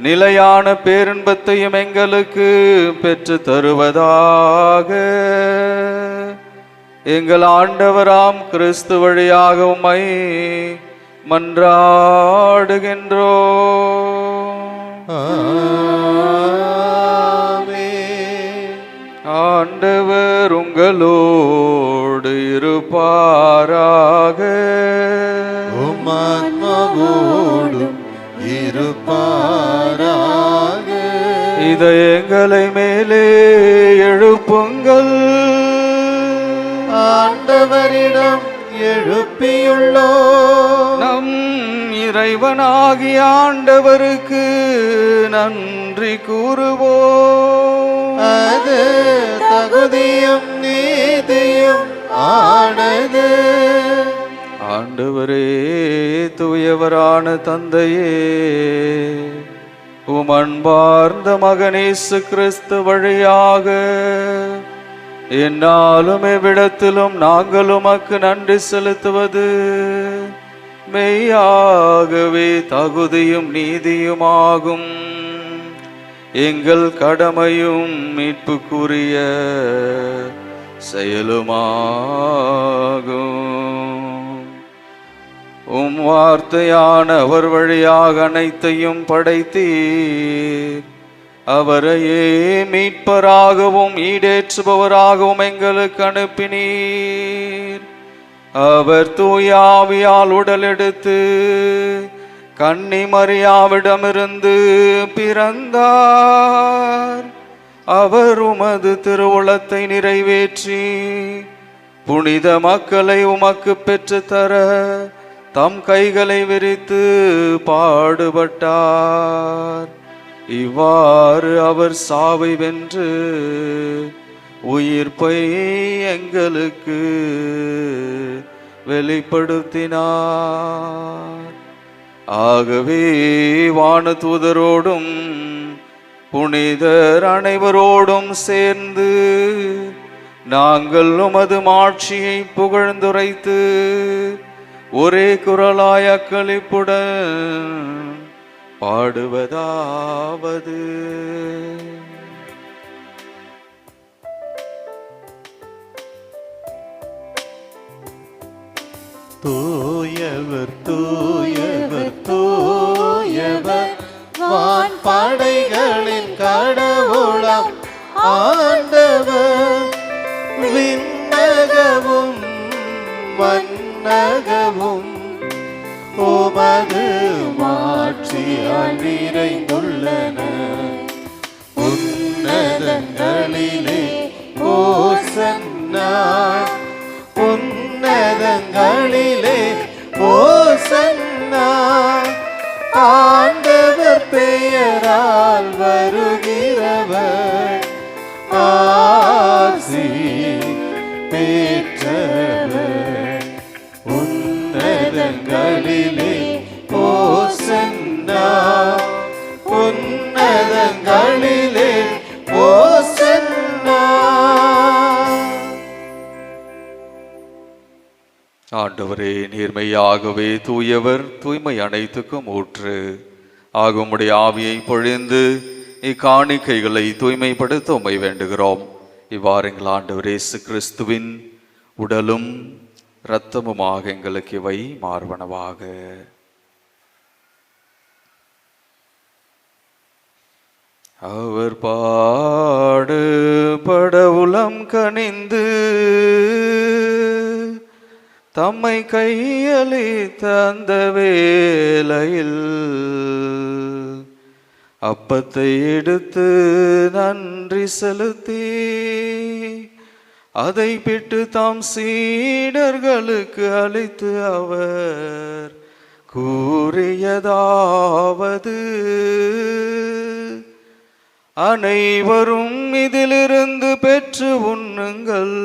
நிலையான பேரின்பத்தையும் எங்களுக்கு பெற்று தருவதாக. எங்கள் ஆண்டவராம் கிறிஸ்து வழியாக உம்மை மன்றாடுகின்றோம். ஆண்டவர் உங்களோடு இருப்பாராக. உம் ஆத்மாவோடும் இருப்பாராக. இதயங்களை மேலே எழுப்புங்கள். ஆண்டவரிடம் எழுப்பியுள்ளோம். நம் இறைவனாகிய ஆண்டவருக்கு நன்றி கூறுவோம். அது தகுதியும் நீதியும் ஆனது. ஆண்டவரே, தூயவரான தந்தையே, உம் அன்பார்ந்த மகன் இயேசு கிறிஸ்து வழியாக என்னாலும் எவ்விடத்திலும் நாங்கள் உமக்கு நன்றி செலுத்துவது மெய்யாகவே தகுதியும் நீதியுமாகும். எங்கள் கடமையும் மீட்புக்குரிய செயலுமாகும். உம் வார்த்தையான அவர் வழியாக அனைத்தையும் படைத்தீர். அவரையே மீட்பராகவும் ஈடேற்றுபவராகவும் எங்களுக்கு அனுப்பினீர். அவர் தூய ஆவியால் உடல் எடுத்து கன்னி மரியாவிடமிருந்து பிறந்தார். அவர் உமது திருவுளத்தை நிறைவேற்றி புனித மக்களை உமக்கு பெற்று தர தம் கைகளை விரித்து பாடுபட்டார். இவ்வாறு அவர் சாவை வென்று உயிர்ப்பை எங்களுக்கு வெளிப்படுத்தினார். ஆகவே வானதூதரோடும் புனிதர் அனைவரோடும் சேர்ந்து நாங்கள் உமது மாட்சியை புகழ்ந்துரைத்து ஒரே குரலாய் அக்களிப்புடன் பாடுவதாவது: தூயவர் தூயவர் தூயவர் வான் படைகளின் கடவுளாம் ஆண்டவர். விண்ணகமும் மண்ணகமும் உமது மாட்சியால் நிறைந்துள்ளன. உன்னதங்களிலே ஓசன்னா, உன்னதங்களிலே ஓசன்னா. ஆண்டவர் பெயரால் வருகிறவர் ஆசி பெற்றவர். உன்னதங்களிலே ஓசன்னா, உன்னதங்களிலே ஓசன்னா. ஆண்டவரே, நீர்மையாகவே தூயவர், தூய்மை அனைத்துக்கும் ஊற்று ஆகுமுடைய ஆவியை பொழிந்து இக்காணிக்கைகளை தூய்மைப்படுத்த உம்மை வேண்டுகிறோம். இவ்வாறு எங்கள் ஆண்டவர் இயேசு கிறிஸ்துவின் உடலும் இரத்தமுமாக எங்களுக்கு இவை மார்பனவாக. அவர் பாடுபட உளம் கனிந்து தம்மை கையளித்த அந்த வேளையில் அப்பத்தை எடுத்து நன்றி செலுத்தி அதை பிட்டு தாம் சீடர்களுக்கு அளித்து அவர் கூறியதாவது: அனைவரும் இதிலிருந்து பெற்று உண்ணுங்கள்,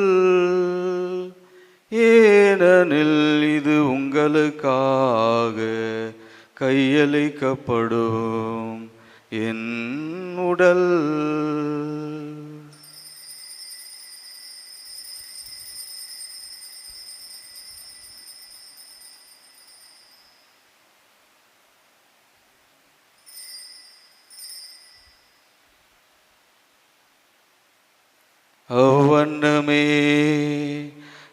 ஏனெனில் இது உங்களுக்காக கையளிக்கப்படும் என் உடல். அவ்வண்ணமே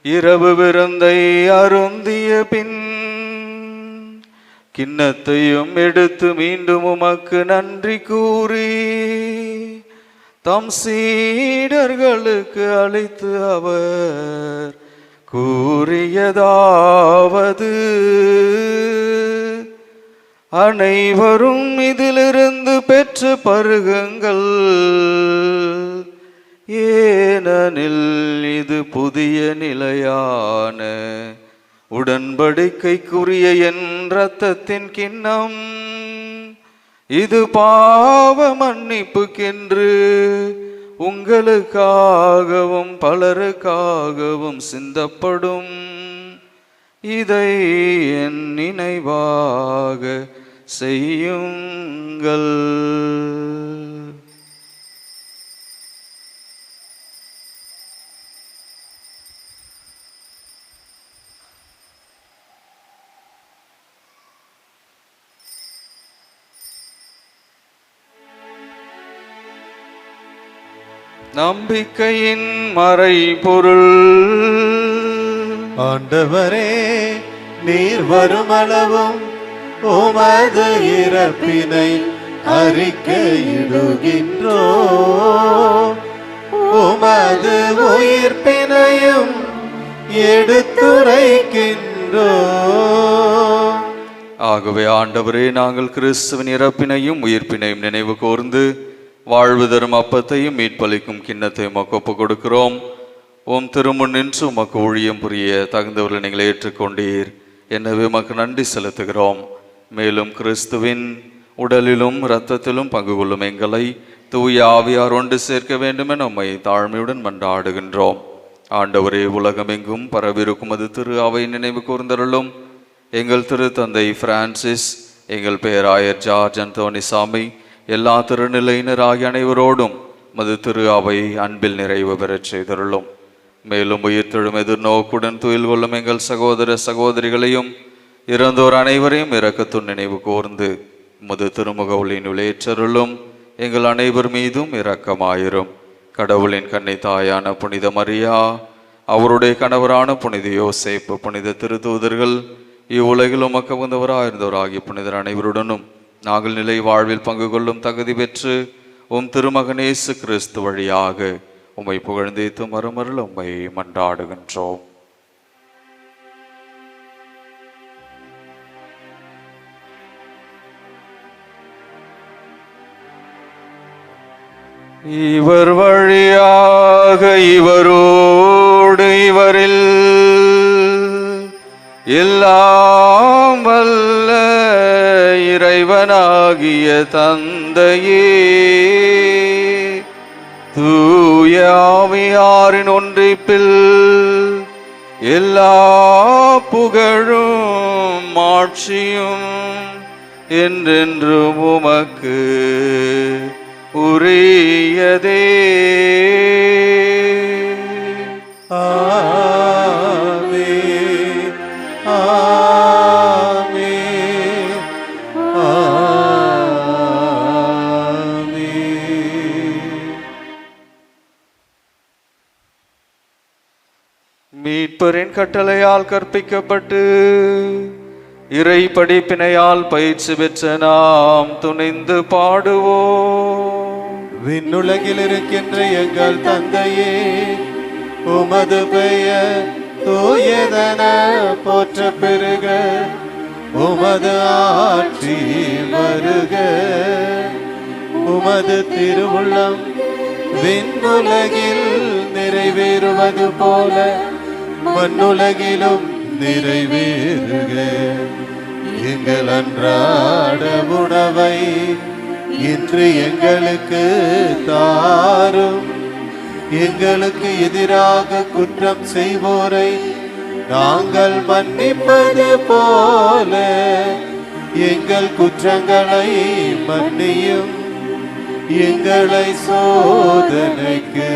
இரவு விருந்தை அருந்திய பின் கிண்ணத்தையும் எடுத்து மீண்டும் உமக்கு நன்றி கூறி தம் சீடர்களுக்கு அளித்து அவர் கூறியதாவது: அனைவரும் இதிலிருந்து பெற்று பருகுங்கள், ஏனெனில் இது புதிய நிலையான உடன்படிக்கைக்குரிய என் இரத்தத்தின் கிண்ணம். இது பாவ மன்னிப்புக்கென்று உங்களுக்காகவும் பலருக்காகவும் சிந்தப்படும். இதை என் நினைவாக செய்யுங்கள். நம்பிக்கையின் மறைபொருள். ஆண்டவரே, நீர் வருமளவும் உமது இறப்பினை அறிக்கையிடுகின்றோம், உமது உயிர்ப்பினையும் எடுத்துரைக்கின்றோம். ஆகவே ஆண்டவரே, நாங்கள் கிறிஸ்துவின் இறப்பினையும் உயிர்ப்பினையும் நினைவு கூர்ந்து வாழ்வு தரும் அப்பத்தையும் மீட்பளிக்கும் கிண்ணத்தையும் ஒப்புக் கொடுக்கிறோம். ஓம் திருமுன் நின்று உமக்கு ஊழியம் புரிய தகுந்தவர்களை நீங்கள் ஏற்றுக்கொண்டீர், எனவே உமக்கு நன்றி செலுத்துகிறோம். மேலும் கிறிஸ்துவின் உடலிலும் இரத்தத்திலும் பங்கு கொள்ளும் எங்களை தூய ஆவியார் ஒன்று சேர்க்க வேண்டும் என உம்மை தாழ்மையுடன் மன்றாடுகின்றோம். ஆண்டவரே, உலகமெங்கும் பரவிருக்கும் அது திரு அவை நினைவு கூர்ந்தருளும். எங்கள் திரு தந்தை பிரான்சிஸ், எங்கள் பேராயர் ஜார்ஜ் அந்தோனி சாமி, எல்லா திருநிலையினர் ஆகிய அனைவரோடும் மது திரு அவை அன்பில் நிறைவு பெறச் செய்தருளும். மேலும் உயிர்த்தெழும் எதிர்நோக்குடன் துயில் கொள்ளும் எங்கள் சகோதர சகோதரிகளையும் இறந்தோர் அனைவரையும் இரக்கத்துடன் நினைவு கூர்ந்து உமது திருமுக ஒளியினுள் ஏற்றருளும். எங்கள் அனைவர் மீதும் இரக்கமாயிரும். கடவுளின் கன்னை தாயான புனித மரியா, அவருடைய கணவரான புனித யோசேப்பு, புனித திருத்தூதர்கள், இவ்வுலகில் உமக்கு வந்தவராயிருந்தவராகிய புனிதர் அனைவருடனும் நாங்கள் நிலை வாழ்வில் பங்கு கொள்ளும் தகுதி பெற்று உம் திருமகன் இயேசு கிறிஸ்து வழியாக உம்மை புகழ்ந்தேத்து மறுமருள் உம்மை மன்றாடுகின்றோம். இவர் வழியாக இவரோடு இவரில் எல்லாம் வல்ல இறைவனாகிய தந்தையே, தூய ஆவியாரின் ஒன்றிப்பில் எல்லா புகழும் மாட்சியும் என்றென்றும் உமக்கு உரியதே. ஆமென், ஆமென், ஆமென். மீட்பரின் கட்டளையால் கற்பிக்கப்பட்டு இறை படிப்பினையால் பயிற்சி பெற்ற நாம் துணிந்து பாடுவோம். விண்ணுலகில் இருக்கின்ற எங்கள் தந்தையே, உமது பெயர் தூயதென போற்ற பெருக, உமது ஆட்சி வருக, உமது திருவுள்ளம் விண்ணுலகில் நிறைவேறுவது போல மண்ணுலகிலும் நிறைவேறுக. எங்கள் அன்றாட உணவை இன்று எங்களுக்கு தாரும். எங்களுக்கு எதிராக குற்றம் செய்வோரை நாங்கள் மன்னிப்பது போல எங்கள் குற்றங்களை மன்னியும். எங்களை சோதனைக்கு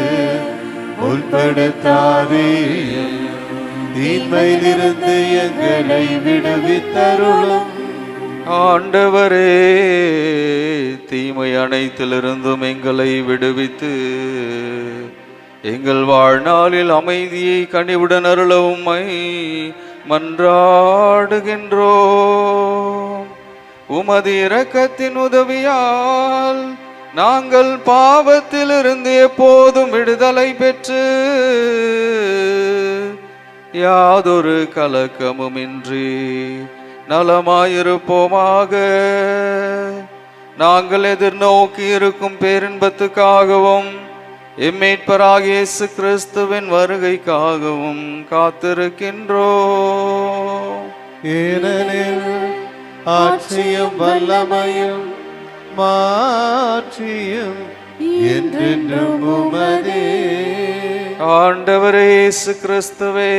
உட்படுத்தாதேயும், தீமையிலிருந்து எங்களை விடுவித்தருளும். ஆண்டவரே, தீமை அனைத்திலிருந்தும் எங்களை விடுவித்து எங்கள் வாழ்நாளில் அமைதியை கனிவுடன் அருள உம்மை மன்றாடுகின்றோம். உமது இரக்கத்தின் உதவியால் நாங்கள் பாவத்திலிருந்து எப்போதும் விடுதலை பெற்று யாதொரு கலக்கமுமின்றி நலமாயிருப்போமாக. நாங்கள் எதிர்நோக்கி இருக்கும் பேரின்பத்துக்காகவும் எம்மீட்பராகிய இயேசு கிறிஸ்துவின் வருகைக்காகவும் காத்திருக்கின்றோம். ஏனெனில் ஆட்சியும் வல்லமையும் மாட்சியும் என்றென்றும் உமதே. ஆண்டவரே இயேசு கிறிஸ்துவே,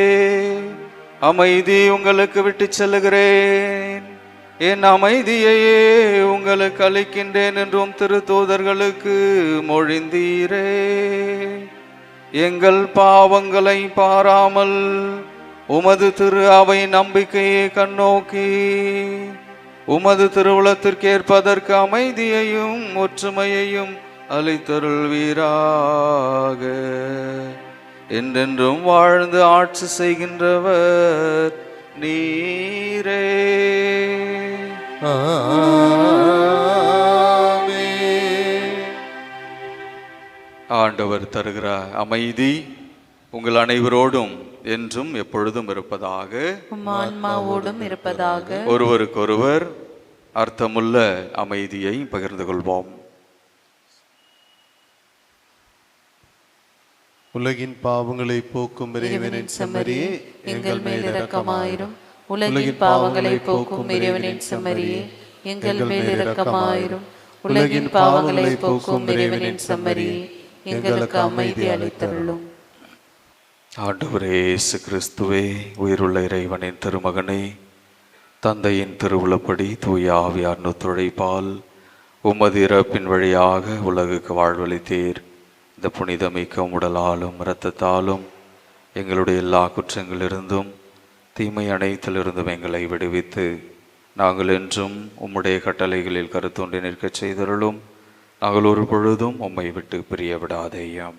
அமைதி உங்களுக்கு விட்டு செல்லுகிறேன், என் அமைதியையே உங்களுக்கு அளிக்கின்றேன் என்றும் திருத்தூதர்களுக்கு மொழிந்தீரே. எங்கள் பாவங்களை பாராமல் உமது திரு அவை நம்பிக்கையை கண்ணோக்கி உமது திருவுளத்திற்கேற்பதற்கு அமைதியையும் ஒற்றுமையையும் அளித்தருள்வீராக. என்றென்றும் வாழ்ந்து ஆட்சி செய்கின்றவர் நீரே. ஆண்டவர் தருகிற அமைதி உங்கள் அனைவரோடும் என்றும் எப்பொழுதும் இருப்பதாக. ஆன்மாவோடும் இருப்பதாக. ஒருவருக்கொருவர் அர்த்தமுள்ள அமைதியை பகிர்ந்து கொள்வோம். உலகின் பாவங்களை போக்கும் இறைவனின் செம்மறியே, எங்கள் மேல் இரக்கமாயிரும். உலகின் பாவங்களை போக்கும் இறைவனின் செம்மறியே, எங்கள் மேல் இரக்கமாயிரும். உலகின் பாவங்களை போக்கும் இறைவனின் செம்மறியே, எங்களுக்கு அமைதி அளித்தருளும். ஆண்டவரே இயேசு கிறிஸ்துவே, உயிருள்ள இறைவனின் திருமகனே, தந்தையின் திருவுளப்படி தூய ஆவியார் ஒத்துழைப்பால் உமது இறப்பின் வழியாக உலகுக்கு வாழ்வளித்தீர். இந்த புனிதமிக்க உடலாலும் இரத்தத்தாலும் எங்களுடைய எல்லா குற்றங்களிலிருந்தும் தீமை அனைத்திலிருந்தும் எங்களை விடுவித்து நாங்கள் என்றும் உம்முடைய கட்டளைகளில் கருத்தொன்றி நிற்கச் செய்தருளும். நாங்கள் ஒரு பொழுதும் உம்மை விட்டு பிரிய விடாதேயாம்.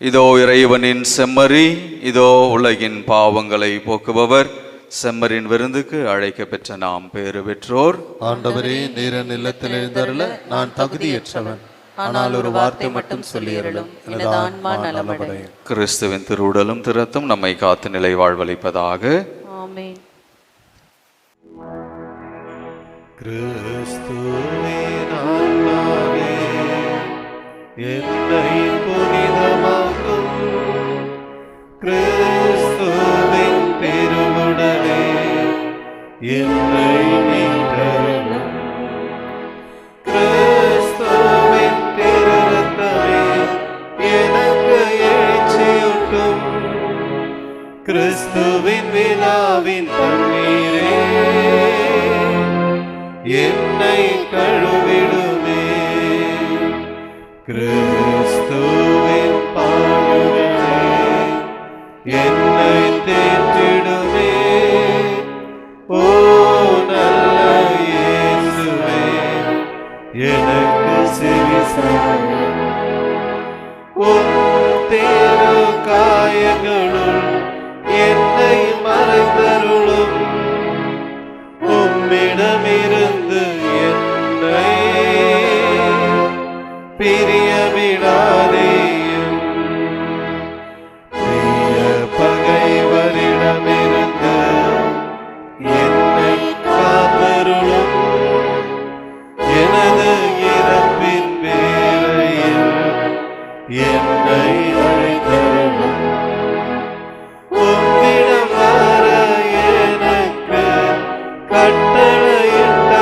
இதோ இறைவனின் செம்மறி, இதோ உலகின் பாவங்களை போக்குபவர். செம்மரின் விருந்துக்கு அழைக்க பெற்ற நாம் பேறு பெற்றோர். ஆண்டவரே, நீர் இல்லத்தில் எழுந்தருள நான் தகுதியற்றவன், ஆனால் ஒரு வார்த்தை மட்டும் சொல்லியருளும், எனது ஆன்மா நலமடையும். கிறிஸ்துவின் திருவுடலும் திறத்தும் நம்மை காத்து நிலை வாழ்வளிப்பதாக. ஆமென். கிறிஸ்துவின் ஆன்மாவே, என்னை புனிதமாக்கும். கிறிஸ்துவின் திருவுடலே, என்னை மீட்டருளும். கிறிஸ்துவின் திருரத்தமே, எனக்கு எழுச்சியூட்டும். கிறிஸ்துவின் விழாவின் தண்ணீரே, என்னை கழுவிடுமே. கிறிஸ்துவின் பாடுகளே, என்னை தேற்றிடுமே. ஓ நல்ல இயேசுவே, எனக்கு செவிசாயும். உம் திரு காயங்களுள் என்னை மறைந்தருளும். உம்மிடமிருந்து என்னை பிரிய விடாதேயும். தீய பகைவரிடமிருந்து என்னை காத்தருளும். எனது இறப்பின் வேளையில் என்னை அழைத்தருளும். உம்மிடம் வர எனக்கு கட்டளையிட்டருளும்.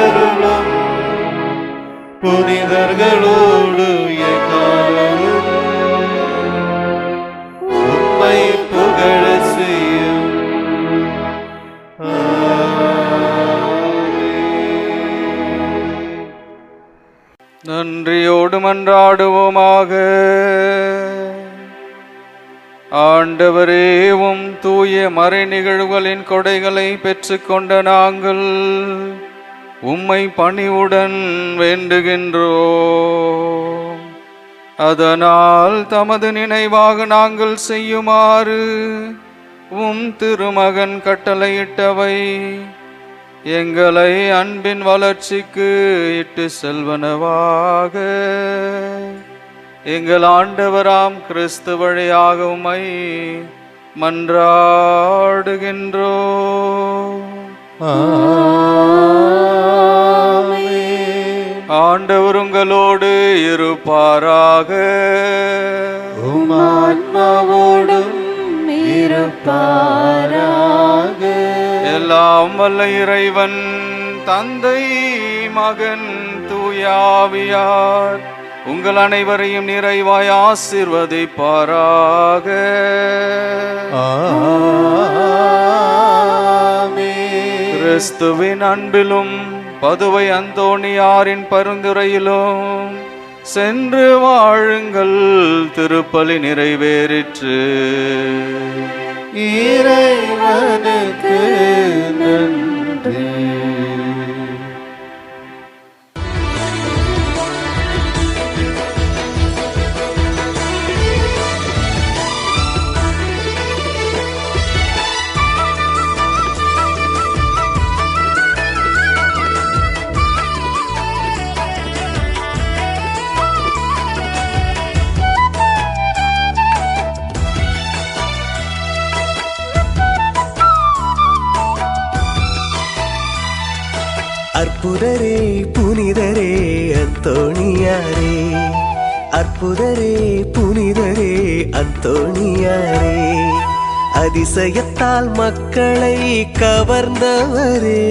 புனிதர்களோடு எக்காலமும் உம்மை புகழ செய்யும். நன்றியோடு மன்றாடுவோமாக. ஆண்டவரே, உம் தூய மறை நிகழ்வுகளின் கொடைகளை பெற்றுக்கொண்ட நாங்கள் உம்மை பணிவுடன் வேண்டுகின்றோம். அதனால் தமது நினைவாக நாங்கள் செய்யுமாறு உம் திருமகன் கட்டளையிட்டவை எங்களை அன்பின் வளர்ச்சிக்கு இட்டு செல்வனவாக எங்கள் ஆண்டவராம் கிறிஸ்து வழியாக உம்மை மன்றாடுகின்றோம். ஆண்டவர் உங்களோடு இருப்பாராக. உம் ஆன்மாவோடும் இருப்பாராக. எல்லாம் வல்ல இறைவன் தந்தை, மகன், தூயாவியார் உங்கள் அனைவரையும் நிறைவாய் ஆசீர்வதிப்பாராக. கிறிஸ்துவின் அன்பிலும் பதுவை அந்தோணியாரின் பரிந்துரையிலும் சென்று வாழுங்கள். திருப்பலி நிறைவேறிற்று. இறைவனுக்கு நன்றி. அற்புதரே புனிதரே அந்தோணியாரே, அற்புதரே புனிதரே அந்தோணியாரே, அதிசயத்தால் மக்களை கவர்ந்தவரே,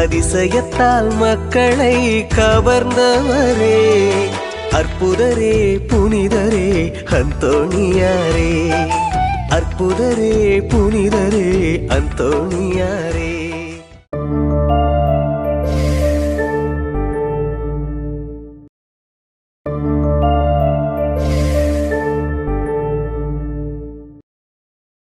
அதிசயத்தால் மக்களை கவர்ந்தவரே, அற்புதரே புனிதரே அந்தோணியாரே, அற்புதரே புனிதரே அந்தோணியாரே.